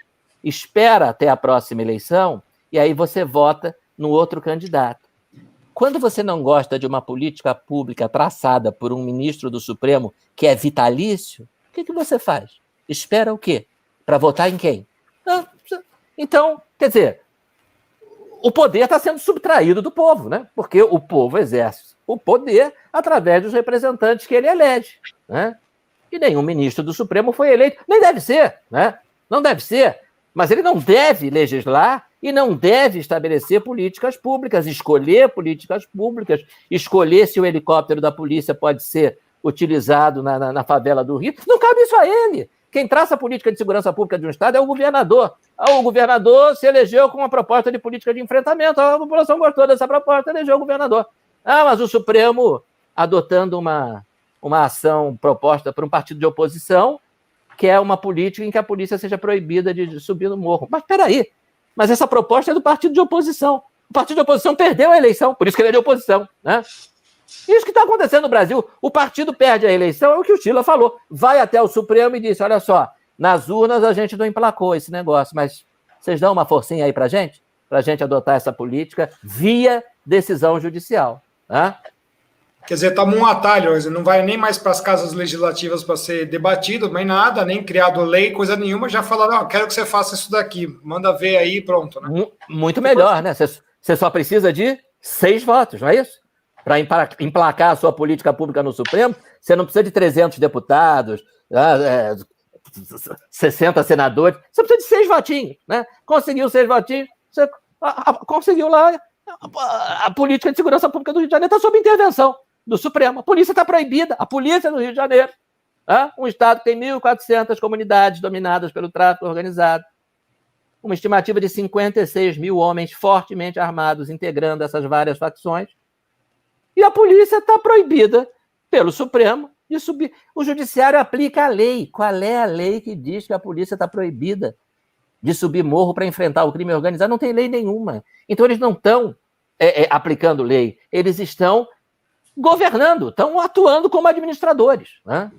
[SPEAKER 3] espera até a próxima eleição e aí você vota no outro candidato. Quando você não gosta de uma política pública traçada por um ministro do Supremo que é vitalício, o que você faz? Espera o quê? Para votar em quem? Então, quer dizer, o poder está sendo subtraído do povo, né? Porque o povo exerce o poder através dos representantes que ele elege. Né? E nenhum ministro do Supremo foi eleito. Nem deve ser, né? Não deve ser. Mas ele não deve legislar e não deve estabelecer políticas públicas, escolher políticas públicas, escolher se o helicóptero da polícia pode ser utilizado na favela do Rio. Não cabe isso a ele. Quem traça a política de segurança pública de um Estado é o governador. O governador se elegeu com uma proposta de política de enfrentamento. A população gostou dessa proposta, elegeu o governador. Mas o Supremo, adotando uma ação proposta por um partido de oposição, que é uma política em que a polícia seja proibida de subir no morro. Mas espera aí, mas essa proposta é do partido de oposição. O partido de oposição perdeu a eleição, por isso que ele é de oposição. Né? Isso que está acontecendo no Brasil. O partido perde a eleição, é o que o Chila falou. Vai até o Supremo e disse, olha só, nas urnas a gente não emplacou esse negócio, mas vocês dão uma forcinha aí para a gente adotar essa política via decisão judicial. Né?
[SPEAKER 1] Quer dizer, estamos um atalho, não vai nem mais para as casas legislativas para ser debatido, nem nada, nem criado lei, coisa nenhuma, já falaram, não, quero que você faça isso daqui, manda ver aí, pronto. Né?
[SPEAKER 3] Muito melhor, né? Você só precisa de 6 votos, não é isso? Para emplacar a sua política pública no Supremo, você não precisa de 300 deputados, 60 senadores, você precisa de 6 votinhos, né? Conseguiu 6 votinhos, você conseguiu lá, a política de segurança pública do Rio de Janeiro está sob intervenção do Supremo. A polícia está proibida, a polícia do Rio de Janeiro. Um estado que tem 1.400 comunidades dominadas pelo tráfico organizado. Uma estimativa de 56 mil homens fortemente armados integrando essas várias facções. E a polícia está proibida pelo Supremo de subir. O Judiciário aplica a lei. Qual é a lei que diz que a polícia está proibida de subir morro para enfrentar o crime organizado? Não tem lei nenhuma. Então eles não estão aplicando lei. Eles estão governando, estão atuando como administradores, né?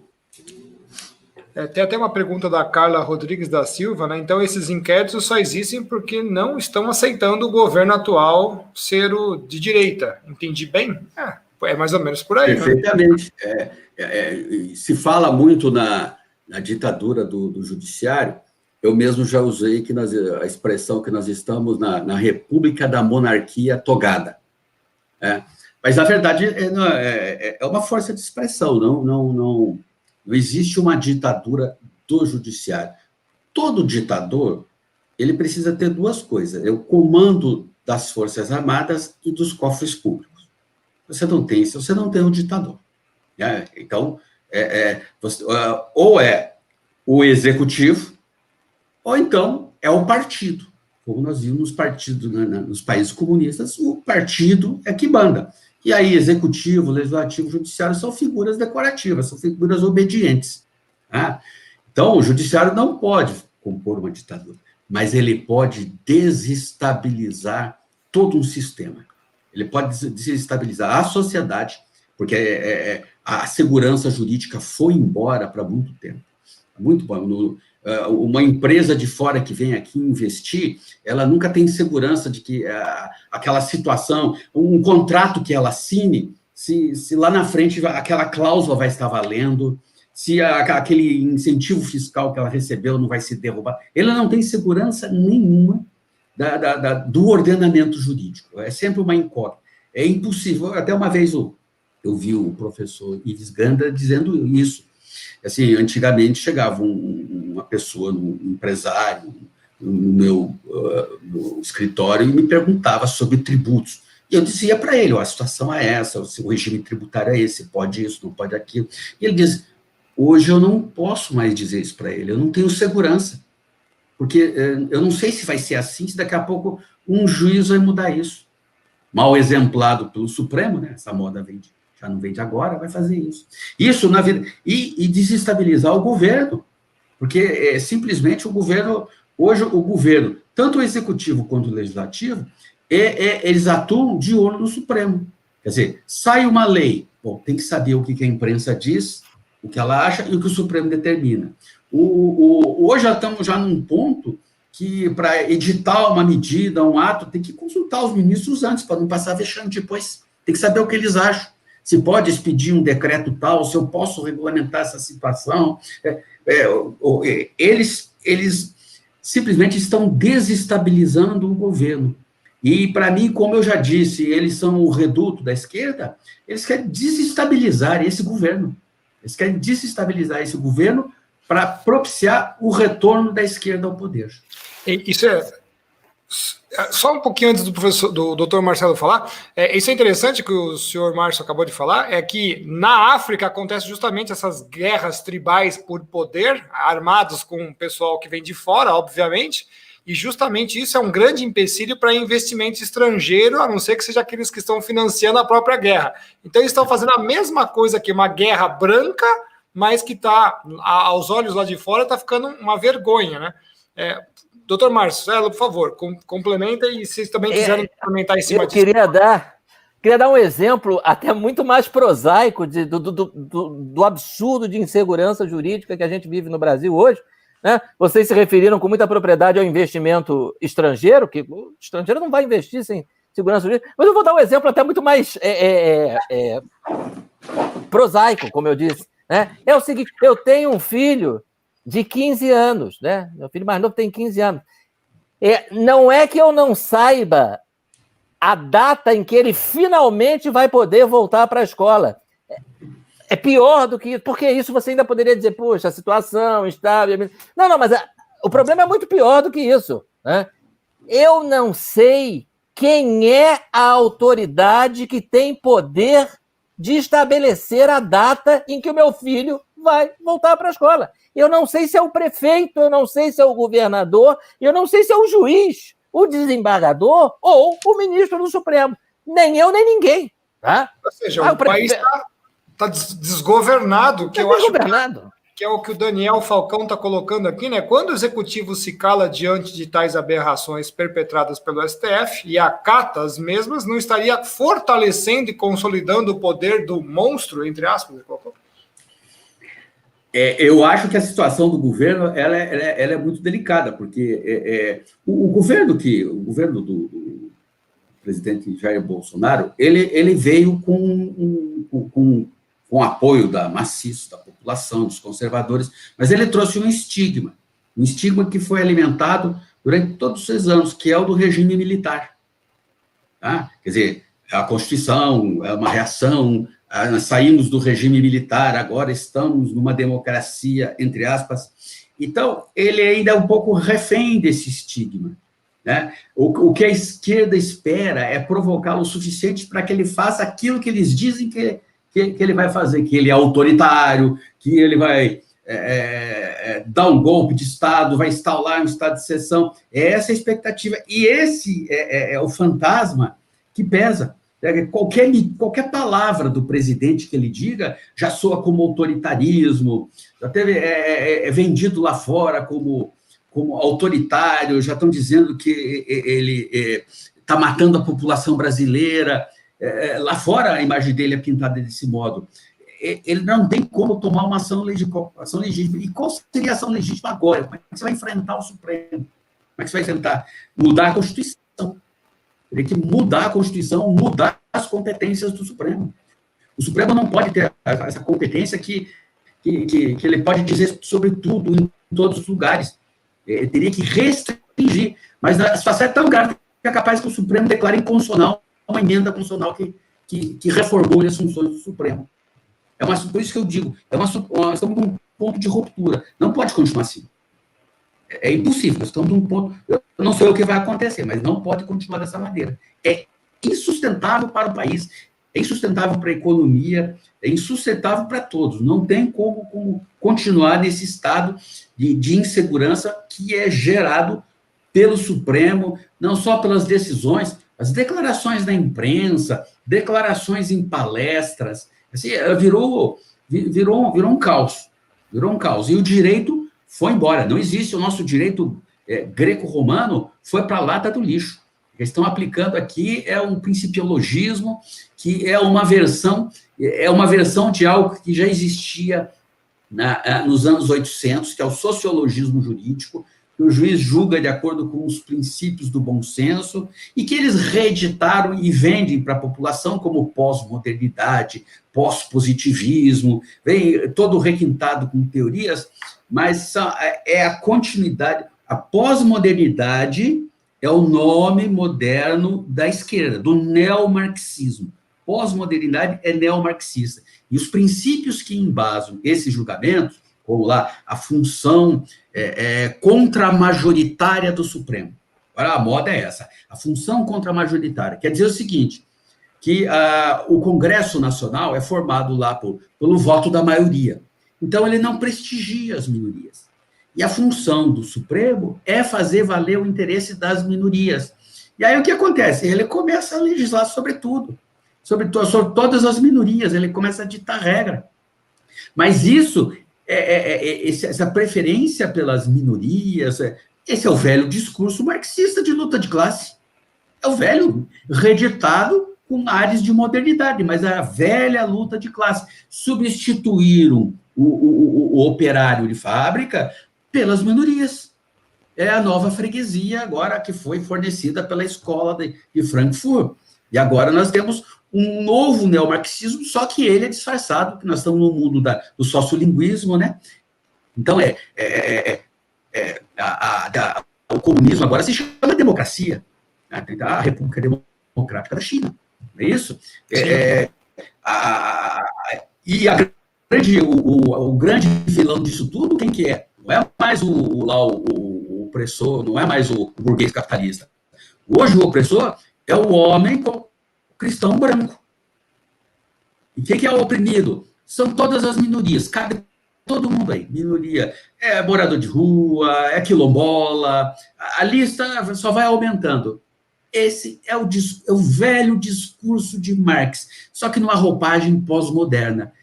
[SPEAKER 1] Tem até uma pergunta da Carla Rodrigues da Silva, né? Então, esses inquéritos só existem porque não estão aceitando o governo atual ser o de direita. Entendi bem? É mais ou menos por aí.
[SPEAKER 2] Perfeitamente. Né? Se fala muito na ditadura do judiciário. Eu mesmo já usei a expressão que nós estamos na república da monarquia togada. Mas, na verdade, é uma força de expressão, não existe uma ditadura do judiciário. Todo ditador, ele precisa ter duas coisas, é o comando das Forças Armadas e dos cofres públicos. Você não tem isso, você não tem um ditador. Então, ou é o executivo, ou então é o partido. Como nós vimos nos partidos, nos países comunistas, o partido é que manda. E aí, executivo, legislativo, judiciário são figuras decorativas, são figuras obedientes. Então, o judiciário não pode compor uma ditadura, mas ele pode desestabilizar todo um sistema. Ele pode desestabilizar a sociedade, porque a segurança jurídica foi embora para muito tempo. Muito bom. Uma empresa de fora que vem aqui investir, ela nunca tem segurança de que aquela situação, um contrato que ela assine, se lá na frente aquela cláusula vai estar valendo, se aquele incentivo fiscal que ela recebeu não vai se derrubar. Ela não tem segurança nenhuma do ordenamento jurídico. É sempre uma incógnita. É impossível. Até uma vez eu vi o professor Ives Gandra dizendo isso. Assim, antigamente chegava uma pessoa, um empresário, no meu escritório e me perguntava sobre tributos. E eu dizia para ele, a situação é essa, o regime tributário é esse, pode isso, não pode aquilo. E ele diz, hoje eu não posso mais dizer isso para ele, eu não tenho segurança, porque eu não sei se vai ser assim, se daqui a pouco um juiz vai mudar isso. Mal exemplado pelo Supremo, né? Essa moda já não vem de agora, vai fazer isso. Isso na vida. E desestabilizar o governo, porque simplesmente o governo, hoje o governo, tanto o executivo quanto o legislativo, eles atuam de olho no Supremo. Quer dizer, sai uma lei, tem que saber o que a imprensa diz, o que ela acha e o que o Supremo determina. Hoje já estamos num ponto que, para editar uma medida, um ato, tem que consultar os ministros antes, para não passar vexame depois. Tem que saber o que eles acham. Se pode expedir um decreto tal, se eu posso regulamentar essa situação. Eles simplesmente estão desestabilizando o governo. E, para mim, como eu já disse, eles são o reduto da esquerda, eles querem desestabilizar esse governo. Eles querem desestabilizar esse governo para propiciar o retorno da esquerda ao poder.
[SPEAKER 1] Isso só um pouquinho antes do doutor Marcelo falar, isso é interessante que o senhor Márcio acabou de falar, é que na África acontece justamente essas guerras tribais por poder, armados com o pessoal que vem de fora, obviamente, e justamente isso é um grande empecilho para investimento estrangeiro, a não ser que seja aqueles que estão financiando a própria guerra. Então eles estão fazendo a mesma coisa que uma guerra branca, mas que está, aos olhos lá de fora, está ficando uma vergonha, né? Doutor Marcelo, por favor, complementa e se vocês também quiserem comentar em cima disso.
[SPEAKER 3] Queria dar um exemplo até muito mais prosaico do absurdo de insegurança jurídica que a gente vive no Brasil hoje. Né? Vocês se referiram com muita propriedade ao investimento estrangeiro, que o estrangeiro não vai investir sem segurança jurídica, mas eu vou dar um exemplo até muito mais prosaico, como eu disse. Né? É o seguinte, eu tenho um filho de 15 anos, né? Meu filho mais novo tem 15 anos. Não é que eu não saiba a data em que ele finalmente vai poder voltar para a escola. É pior do que isso, porque isso você ainda poderia dizer, puxa, a situação instável. Não, mas o problema é muito pior do que isso. Né? Eu não sei quem é a autoridade que tem poder de estabelecer a data em que o meu filho vai voltar para a escola. Eu não sei se é o prefeito, eu não sei se é o governador, eu não sei se é o juiz, o desembargador ou o ministro do Supremo. Nem eu, nem ninguém. Tá?
[SPEAKER 1] Ou seja, o país está desgovernado.
[SPEAKER 3] Desgovernado.
[SPEAKER 1] que é o que o Daniel Falcão está colocando aqui, né? Quando o executivo se cala diante de tais aberrações perpetradas pelo STF e acata as mesmas, não estaria fortalecendo e consolidando o poder do monstro, entre aspas?
[SPEAKER 2] Eu acho que a situação do governo ela é muito delicada, porque o governo do presidente Jair Bolsonaro, ele veio com apoio maciço da população, dos conservadores, mas ele trouxe um estigma que foi alimentado durante todos esses anos, que é o do regime militar. Tá? Quer dizer, a Constituição é uma reação, saímos do regime militar, agora estamos numa democracia, entre aspas. Então, ele ainda é um pouco refém desse estigma. Né? O que a esquerda espera é provocá-lo o suficiente para que ele faça aquilo que eles dizem que ele vai fazer, que ele é autoritário, que ele vai dar um golpe de Estado, vai instaurar um estado de exceção. É essa a expectativa. E esse é o fantasma que pesa. Qualquer palavra do presidente que ele diga já soa como autoritarismo, já é vendido lá fora como autoritário, já estão dizendo que ele está matando a população brasileira. Lá fora a imagem dele é pintada desse modo. Ele não tem como tomar uma ação legítima. E qual seria a ação legítima agora? Como é que você vai enfrentar o Supremo? Como é que você vai tentar mudar a Constituição? Tem que mudar a Constituição, mudar as competências do Supremo. O Supremo não pode ter essa competência que ele pode dizer sobre tudo, em todos os lugares. Ele teria que restringir. Mas a situação é tão grave que é capaz que o Supremo declare inconstitucional uma emenda constitucional que reformule as funções do Supremo. Por isso que eu digo, estamos num ponto de ruptura. Não pode continuar assim. É impossível. Estamos num ponto. Eu não sei o que vai acontecer, mas não pode continuar dessa maneira. É insustentável para o país, é insustentável para a economia, é insustentável para todos. Não tem como continuar nesse estado de insegurança que é gerado pelo Supremo, não só pelas decisões, as declarações na imprensa, declarações em palestras, assim, virou um caos. Virou um caos. E o direito foi embora. Não existe. O nosso direito greco-romano foi para a lata do lixo. O que estão aplicando aqui é um principiologismo, que é uma versão de algo que já existia nos anos 800, que é o sociologismo jurídico, que o juiz julga de acordo com os princípios do bom senso, e que eles reeditaram e vendem para a população como pós-modernidade, pós-positivismo, vem todo requintado com teorias, mas é a continuidade. A pós-modernidade é o nome moderno da esquerda, do neomarxismo. Pós-modernidade é neomarxista. E os princípios que embasam esses julgamentos, como lá a função contramajoritária do Supremo. Agora, a moda é essa, a função contramajoritária. Quer dizer o seguinte, que o Congresso Nacional é formado lá pelo voto da maioria. Então, ele não prestigia as minorias. E a função do Supremo é fazer valer o interesse das minorias. E aí, o que acontece? Ele começa a legislar sobre tudo, sobre todas as minorias, ele começa a ditar regra. Mas isso... essa preferência pelas minorias, esse é o velho discurso marxista de luta de classe. É o velho, reeditado com ares de modernidade, mas é a velha luta de classe. Substituíram o operário de fábrica pelas minorias. É a nova freguesia agora que foi fornecida pela escola de Frankfurt. E agora nós temos um novo neomarxismo, só que ele é disfarçado, porque nós estamos no mundo do sociolinguismo, né? Então, o comunismo agora se chama democracia, né? A República Democrática da China, não é isso? O grande vilão disso tudo, quem que é? Não é mais o opressor, não é mais o burguês capitalista. Hoje o opressor é o homem cristão branco. E o que é o oprimido? São todas as minorias, cabe todo mundo aí. Minoria é morador de rua, é quilombola, a lista só vai aumentando. Esse é o velho discurso de Marx, só que numa roupagem pós-moderna.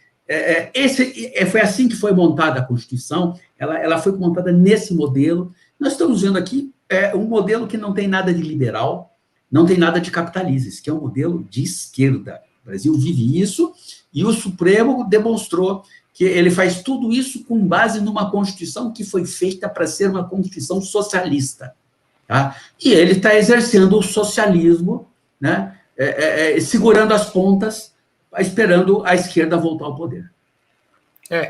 [SPEAKER 2] Foi assim que foi montada a Constituição, ela foi montada nesse modelo. Nós estamos vendo aqui um modelo que não tem nada de liberal, não tem nada de capitalista, que é um modelo de esquerda. O Brasil vive isso, e o Supremo demonstrou que ele faz tudo isso com base numa Constituição que foi feita para ser uma Constituição socialista. Tá? E ele está exercendo o socialismo, né? Segurando as pontas, esperando a esquerda voltar ao poder.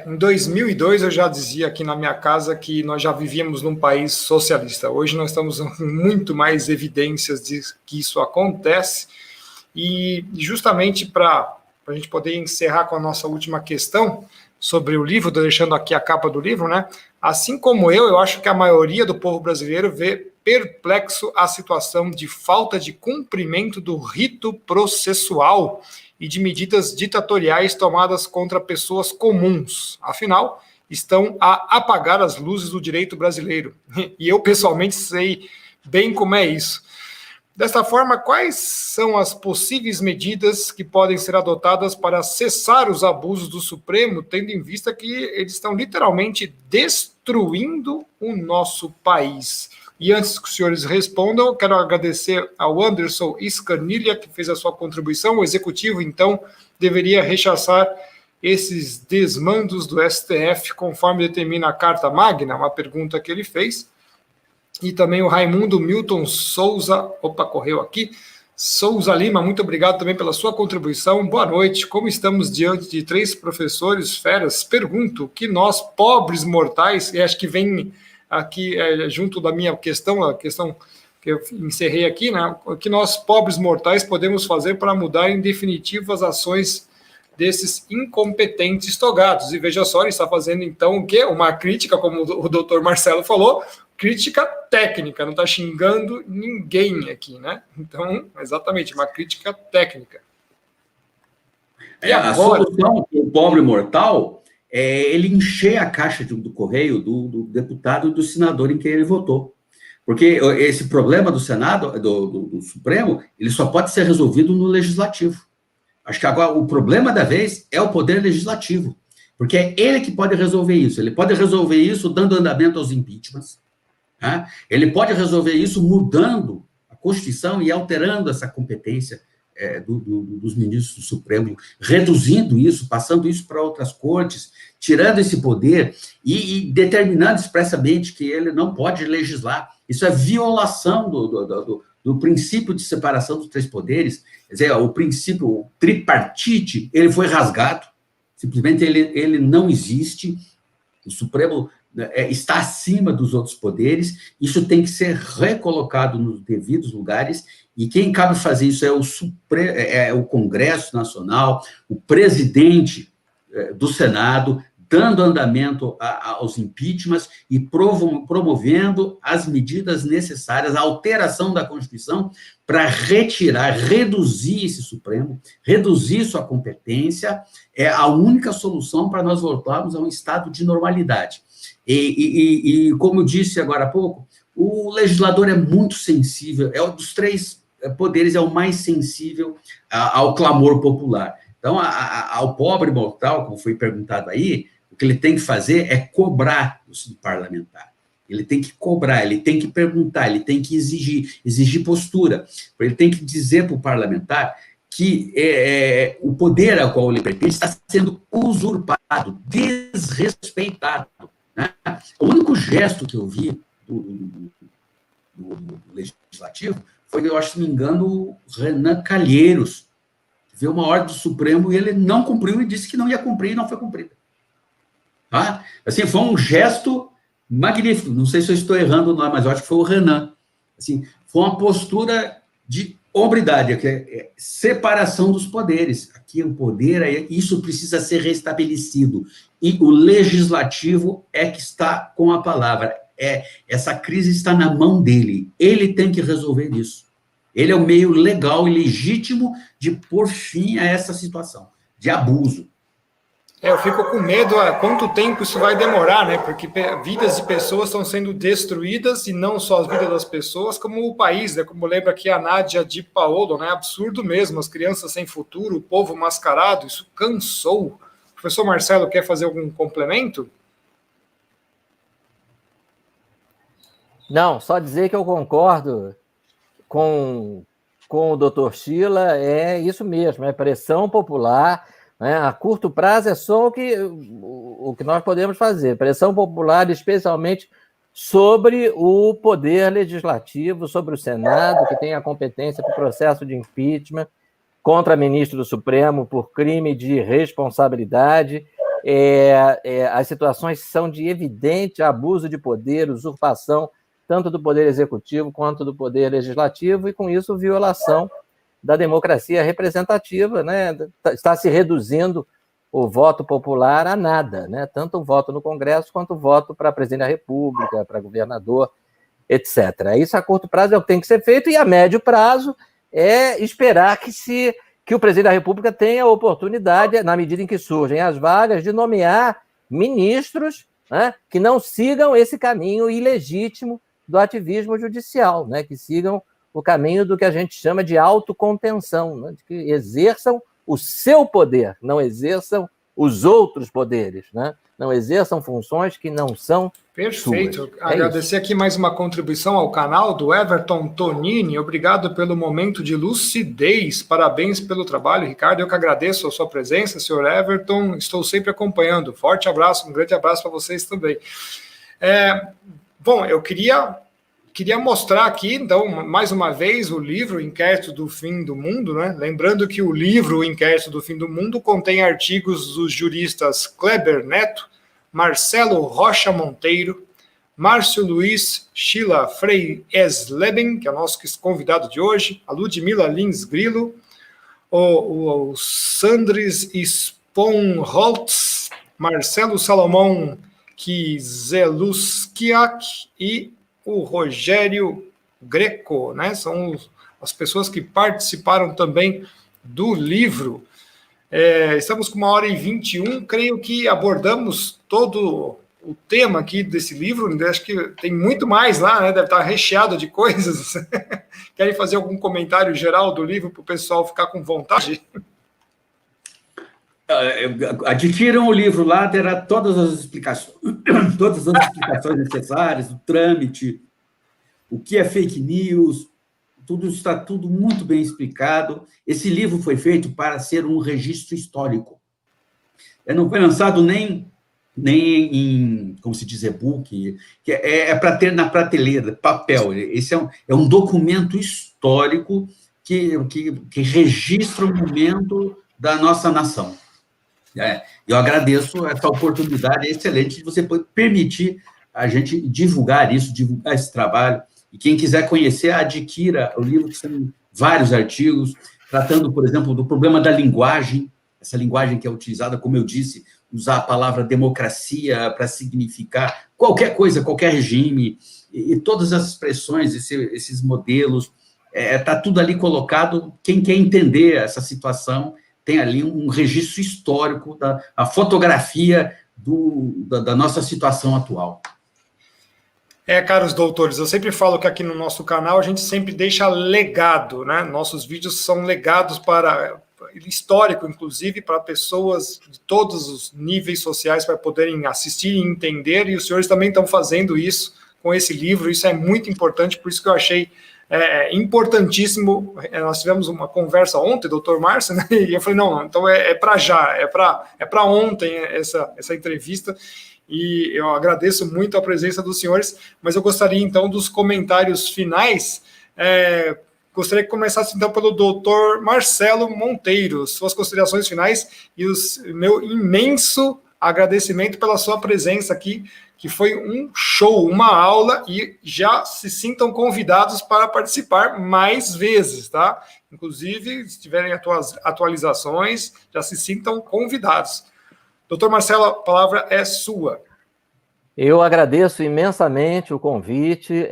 [SPEAKER 1] Em 2002 eu já dizia aqui na minha casa que nós já vivíamos num país socialista. Hoje nós estamos com muito mais evidências de que isso acontece. E justamente para a gente poder encerrar com a nossa última questão sobre o livro, deixando aqui a capa do livro, né? Assim como eu acho que a maioria do povo brasileiro vê perplexo a situação de falta de cumprimento do rito processual e de medidas ditatoriais tomadas contra pessoas comuns. Afinal, estão a apagar as luzes do direito brasileiro. E eu, pessoalmente, sei bem como é isso. Desta forma, quais são as possíveis medidas que podem ser adotadas para cessar os abusos do Supremo, tendo em vista que eles estão literalmente destruindo o nosso país? E antes que os senhores respondam, quero agradecer ao Anderson Scanilha, que fez a sua contribuição. O executivo, então, deveria rechaçar esses desmandos do STF, conforme determina a Carta Magna, uma pergunta que ele fez. E também o Raimundo Milton Souza, correu aqui, Souza Lima, muito obrigado também pela sua contribuição. Boa noite, como estamos diante de 3 professores feras? Pergunto que nós, pobres mortais, e acho que vem aqui junto da minha questão, a questão que eu encerrei aqui, né? O que nós, pobres mortais, podemos fazer para mudar em definitivo as ações desses incompetentes togados? E veja só, ele está fazendo então o quê? Uma crítica, como o doutor Marcelo falou, crítica técnica, não está xingando ninguém aqui, né? Então, exatamente, uma crítica técnica.
[SPEAKER 2] E agora... A solução para o pobre mortal é ele encher a caixa do correio do deputado e do senador em quem ele votou. Porque esse problema do Senado, do Supremo, ele só pode ser resolvido no Legislativo. Acho que agora o problema da vez é o Poder Legislativo, porque é ele que pode resolver isso. Ele pode resolver isso dando andamento aos impeachments, né? Ele pode resolver isso mudando a Constituição e alterando essa competência dos ministros do Supremo, reduzindo isso, passando isso para outras cortes, tirando esse poder e determinando expressamente que ele não pode legislar. Isso é violação do princípio de separação dos 3 poderes. Quer dizer, o princípio o tripartite, ele foi rasgado, simplesmente ele não existe. O Supremo está acima dos outros poderes, isso tem que ser recolocado nos devidos lugares, e quem cabe fazer isso é o Congresso Nacional, o presidente do Senado, dando andamento aos impeachments e promovendo as medidas necessárias, a alteração da Constituição para reduzir esse Supremo, reduzir sua competência, é a única solução para nós voltarmos a um estado de normalidade. E como eu disse agora há pouco, o legislador é muito sensível, é um dos 3 poderes, é o mais sensível ao clamor popular. Então, ao pobre mortal, como foi perguntado aí, o que ele tem que fazer é cobrar do parlamentar. Ele tem que cobrar, ele tem que perguntar, ele tem que exigir postura. Ele tem que dizer para o parlamentar que o poder ao qual ele pertence está sendo usurpado, desrespeitado. Né? O único gesto que eu vi do Legislativo foi, eu acho, se não me engano, o Renan Calheiros, que veio uma ordem do Supremo e ele não cumpriu e disse que não ia cumprir e não foi cumprida. Tá? Assim, foi um gesto magnífico. Não sei se eu estou errando ou não, mas eu acho que foi o Renan. Assim, foi uma postura de hombridade, que é separação dos poderes. Aqui o poder, isso precisa ser restabelecido. E o legislativo é que está com a palavra. Essa crise está na mão dele. Ele tem que resolver isso. Ele é o meio legal e legítimo de pôr fim a essa situação de abuso.
[SPEAKER 1] Eu fico com medo há quanto tempo isso vai demorar, né? Porque vidas de pessoas estão sendo destruídas, e não só as vidas das pessoas, como o país, né? Como lembra aqui a Nádia de Paolo, né? Absurdo mesmo, as crianças sem futuro, o povo mascarado, isso cansou. professor Marcelo quer fazer algum complemento?
[SPEAKER 3] Não, só dizer que eu concordo com o doutor Chila, é isso mesmo, é pressão popular, né? A curto prazo é só o que nós podemos fazer, pressão popular, especialmente sobre o poder legislativo, sobre o Senado, que tem a competência para o processo de impeachment contra ministro do Supremo por crime de responsabilidade. As situações são de evidente abuso de poder, usurpação, tanto do poder executivo quanto do poder legislativo, e com isso violação da democracia representativa, né? Está se reduzindo o voto popular a nada, né? Tanto o voto no Congresso quanto o voto para presidente da República, para governador, etc. Isso a curto prazo é o que tem que ser feito, e a médio prazo é esperar que o presidente da República tenha a oportunidade, na medida em que surgem as vagas, de nomear ministros, né, que não sigam esse caminho ilegítimo do ativismo judicial, né, que sigam o caminho do que a gente chama de autocontenção, né, de que exerçam o seu poder, não exerçam os outros poderes, né? Não exerçam funções que não são
[SPEAKER 1] Perfeito.
[SPEAKER 3] suas.
[SPEAKER 1] Agradecer aqui mais uma contribuição ao canal do Everton Tonini. Obrigado pelo momento de lucidez. Parabéns pelo trabalho, Ricardo. Eu que agradeço a sua presença, senhor Everton. Estou sempre acompanhando. Forte abraço, um grande abraço para vocês também. Bom, eu queria mostrar aqui, então, mais uma vez, o livro Inquérito do Fim do Mundo, né? Lembrando que o livro Inquérito do Fim do Mundo contém artigos dos juristas Kleber Neto, Marcelo Rocha Monteiro, Márcio Luiz Chila Frey-Esleben, que é o nosso convidado de hoje, a Ludmila Lins Grilo, o Sandris Sponholtz, Marcelo Salomão Kizeluskiak e o Rogério Greco, né? São as pessoas que participaram também do livro. Estamos com 1h21, creio que abordamos todo o tema aqui desse livro, acho que tem muito mais lá, né? Deve estar recheado de coisas. Querem fazer algum comentário geral do livro para o pessoal ficar com vontade?
[SPEAKER 2] Adquiram o livro lá, terá todas as explicações necessárias, o trâmite, o que é fake news, tudo está tudo muito bem explicado. Esse livro foi feito para ser um registro histórico. Não foi lançado nem em, como se diz, e-book, que é para ter na prateleira, papel. Esse é um documento histórico que registra o momento da nossa nação. Eu agradeço essa oportunidade excelente de você permitir a gente divulgar esse trabalho. E quem quiser conhecer, adquira o livro, que são vários artigos, tratando, por exemplo, do problema da linguagem, essa linguagem que é utilizada, como eu disse, usar a palavra democracia para significar qualquer coisa, qualquer regime, e todas as expressões, esses modelos, está tudo ali colocado. Quem quer entender essa situação tem ali um registro histórico, a fotografia da nossa situação atual.
[SPEAKER 1] Caros doutores, eu sempre falo que aqui no nosso canal a gente sempre deixa legado, né? Nossos vídeos são legados histórico, inclusive, para pessoas de todos os níveis sociais para poderem assistir e entender, e os senhores também estão fazendo isso com esse livro. Isso é muito importante, por isso que eu achei importantíssimo. Nós tivemos uma conversa ontem, doutor Márcio, né? E eu falei, não, então é para já, é para ontem essa entrevista, e eu agradeço muito a presença dos senhores, mas eu gostaria, então, dos comentários finais. Gostaria que começasse, então, pelo doutor Marcelo Monteiro, suas considerações finais e meu imenso agradecimento pela sua presença aqui, que foi um show, uma aula, e já se sintam convidados para participar mais vezes, tá? Inclusive, se tiverem atualizações, já se sintam convidados. Doutor Marcelo, a palavra é sua.
[SPEAKER 3] Eu agradeço imensamente o convite,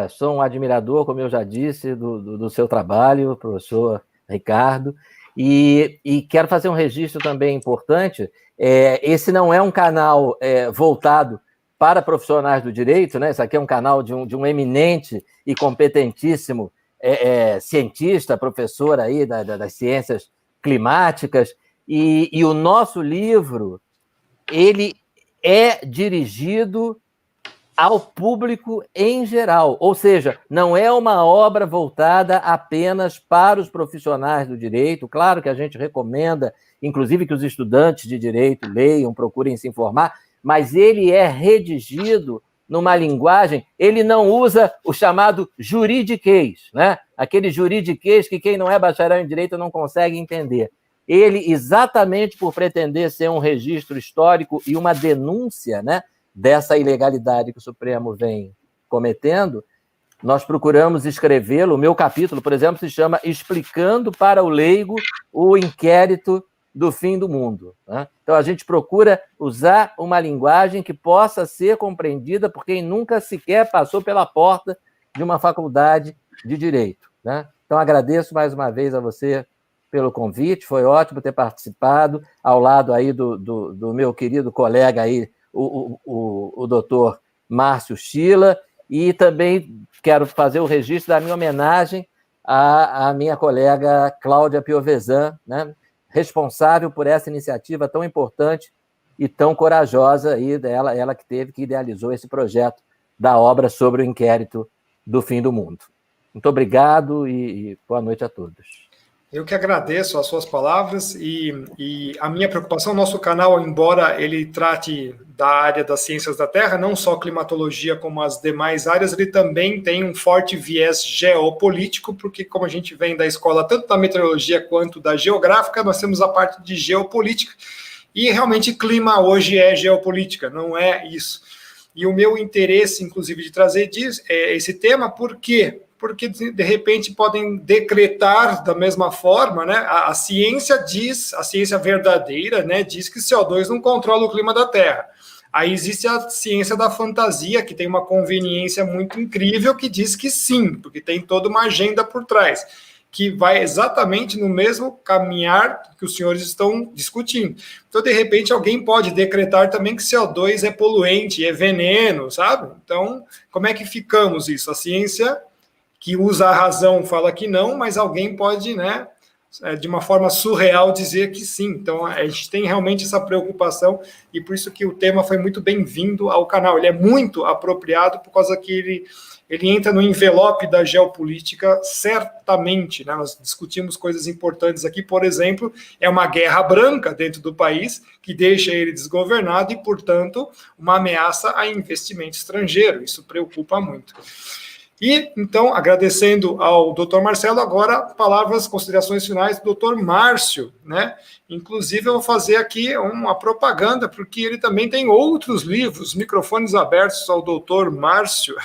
[SPEAKER 3] sou um admirador, como eu já disse, do seu trabalho, professor Ricardo, e quero fazer um registro também importante. Esse não é um canal voltado para profissionais do direito, né? Esse aqui é um canal de um eminente e competentíssimo cientista, professor aí das ciências climáticas, E o nosso livro, ele é dirigido ao público em geral, ou seja, não é uma obra voltada apenas para os profissionais do direito. Claro que a gente recomenda, inclusive, que os estudantes de direito leiam, procurem se informar, mas ele é redigido numa linguagem, ele não usa o chamado juridiquês, né? Aquele juridiquês que quem não é bacharel em direito não consegue entender. Ele, exatamente por pretender ser um registro histórico e uma denúncia, né, dessa ilegalidade que o Supremo vem cometendo, nós procuramos escrevê-lo. O meu capítulo, por exemplo, se chama Explicando para o Leigo o Inquérito do Fim do Mundo, né? Então, a gente procura usar uma linguagem que possa ser compreendida por quem nunca sequer passou pela porta de uma faculdade de Direito, né? Então, agradeço mais uma vez a você pelo convite, foi ótimo ter participado, ao lado aí do meu querido colega aí, o doutor Márcio Schiller, e também quero fazer o registro da minha homenagem à minha colega Cláudia Piovesan, né, responsável por essa iniciativa tão importante e tão corajosa aí dela, ela que idealizou esse projeto da obra sobre o inquérito do fim do mundo. Muito obrigado e boa noite a todos.
[SPEAKER 1] Eu que agradeço as suas palavras e a minha preocupação, nosso canal, embora ele trate da área das ciências da Terra, não só climatologia como as demais áreas, ele também tem um forte viés geopolítico, porque como a gente vem da escola tanto da meteorologia quanto da geográfica, nós temos a parte de geopolítica e realmente clima hoje é geopolítica, não é isso. E o meu interesse, inclusive, de trazer esse tema, por quê? Porque, de repente, podem decretar da mesma forma, né? A ciência diz, a ciência verdadeira, né, diz que CO2 não controla o clima da Terra. Aí existe a ciência da fantasia, que tem uma conveniência muito incrível, que diz que sim, porque tem toda uma agenda por trás, que vai exatamente no mesmo caminhar que os senhores estão discutindo. Então, de repente, alguém pode decretar também que CO2 é poluente, é veneno, sabe? Então, como é que ficamos isso? A ciência que usa a razão fala que não, mas alguém pode, né, de uma forma surreal dizer que sim. Então, a gente tem realmente essa preocupação e por isso que o tema foi muito bem-vindo ao canal. Ele é muito apropriado por causa que ele entra no envelope da geopolítica, certamente, né? Nós discutimos coisas importantes aqui, por exemplo, é uma guerra branca dentro do país que deixa ele desgovernado e, portanto, uma ameaça a investimento estrangeiro. Isso preocupa muito. E, então, agradecendo ao doutor Marcelo, agora, palavras, considerações finais do doutor Márcio, né? Inclusive, eu vou fazer aqui uma propaganda, porque ele também tem outros livros, microfones abertos ao doutor Márcio.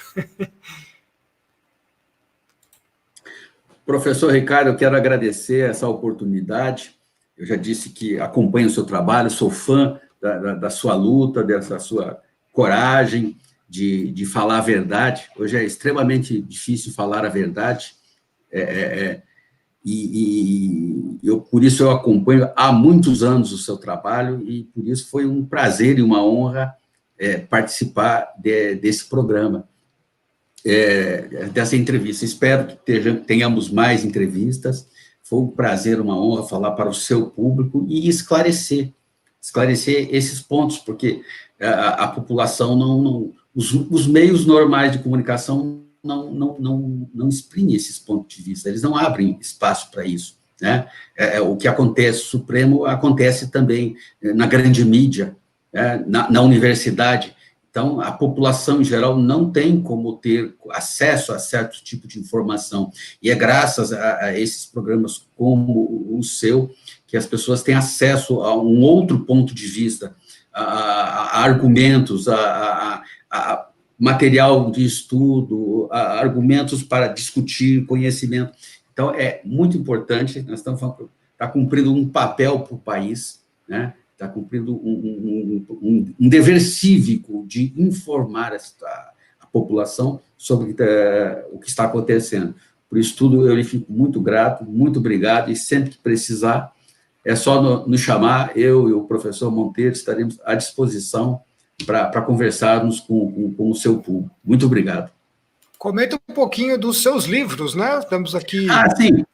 [SPEAKER 2] Professor Ricardo, eu quero agradecer essa oportunidade. Eu já disse que acompanho o seu trabalho, sou fã da sua luta, dessa sua coragem, de falar a verdade. Hoje é extremamente difícil falar a verdade, por isso eu acompanho há muitos anos o seu trabalho, e por isso foi um prazer e uma honra participar desse programa, dessa entrevista. Espero que tenhamos mais entrevistas. Foi um prazer, uma honra falar para o seu público e esclarecer esses pontos, porque a população não os meios normais de comunicação não exprimem esses pontos de vista, eles não abrem espaço para isso, né? O que acontece no Supremo acontece também na grande mídia, na universidade. Então, a população em geral não tem como ter acesso a certo tipo de informação, e é graças a esses programas como o seu que as pessoas têm acesso a um outro ponto de vista, a argumentos, a material de estudo, argumentos para discutir conhecimento. Então, é muito importante, nós estamos falando, está cumprindo um papel para o país, né? Está cumprindo um dever cívico de informar a população sobre o que está acontecendo. Por isso tudo, eu lhe fico muito grato, muito obrigado, e sempre que precisar, é só nos chamar, eu e o professor Monteiro estaremos à disposição para conversarmos com o seu público. Muito obrigado.
[SPEAKER 1] Comenta um pouquinho dos seus livros, né? Estamos aqui...
[SPEAKER 2] Sim.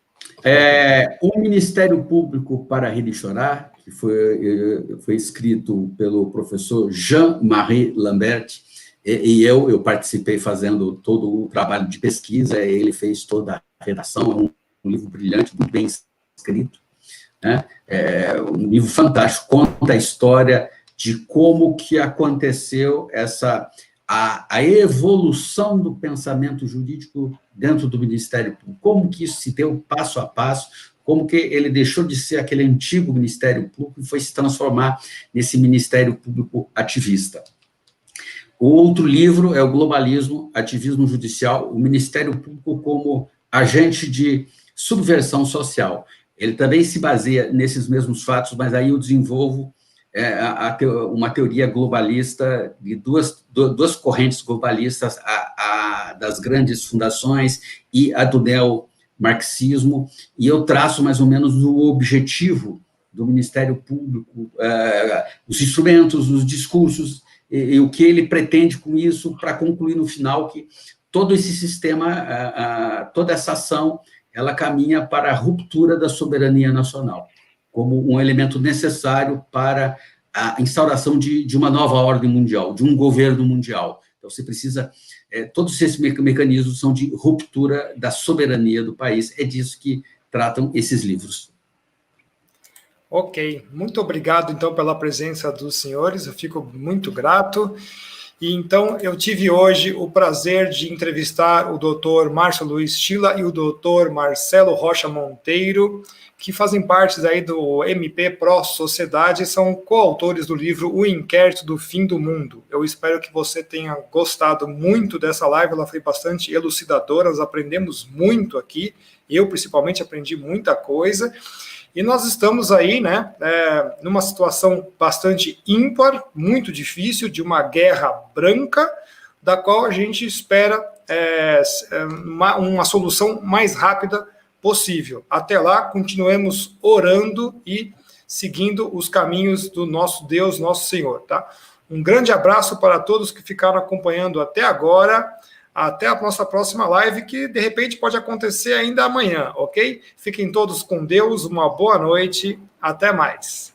[SPEAKER 2] O Ministério Público para Rir e Chorar, que foi escrito pelo professor Jean-Marie Lambert, e eu participei fazendo todo o trabalho de pesquisa, ele fez toda a redação, é um livro brilhante, muito bem escrito, né? É um livro fantástico, conta a história de como que aconteceu a evolução do pensamento jurídico dentro do Ministério Público, como que isso se deu passo a passo, como que ele deixou de ser aquele antigo Ministério Público e foi se transformar nesse Ministério Público ativista. O outro livro é o Globalismo, Ativismo Judicial, o Ministério Público como agente de subversão social. Ele também se baseia nesses mesmos fatos, mas aí eu desenvolvo uma teoria globalista de duas correntes globalistas, a das grandes fundações e a do neomarxismo, e eu traço mais ou menos o objetivo do Ministério Público, os instrumentos, os discursos, e o que ele pretende com isso, para concluir no final que todo esse sistema, toda essa ação, ela caminha para a ruptura da soberania nacional, como um elemento necessário para a instauração de uma nova ordem mundial, de um governo mundial. Então, você precisa... todos esses mecanismos são de ruptura da soberania do país, é disso que tratam esses livros.
[SPEAKER 1] Ok, muito obrigado, então, pela presença dos senhores, eu fico muito grato. E, então, eu tive hoje o prazer de entrevistar o doutor Márcio Luiz Tila e o doutor Marcelo Rocha Monteiro, que fazem parte aí do MP Pró Sociedade, são coautores do livro O Inquérito do Fim do Mundo. Eu espero que você tenha gostado muito dessa live, ela foi bastante elucidadora, nós aprendemos muito aqui, eu principalmente aprendi muita coisa, e nós estamos aí, né, numa situação bastante ímpar, muito difícil, de uma guerra branca, da qual a gente espera uma solução mais rápida possível. Até lá, continuemos orando e seguindo os caminhos do nosso Deus, nosso Senhor, tá? Um grande abraço para todos que ficaram acompanhando até agora. Até a nossa próxima live, que de repente pode acontecer ainda amanhã, ok? Fiquem todos com Deus, uma boa noite, até mais.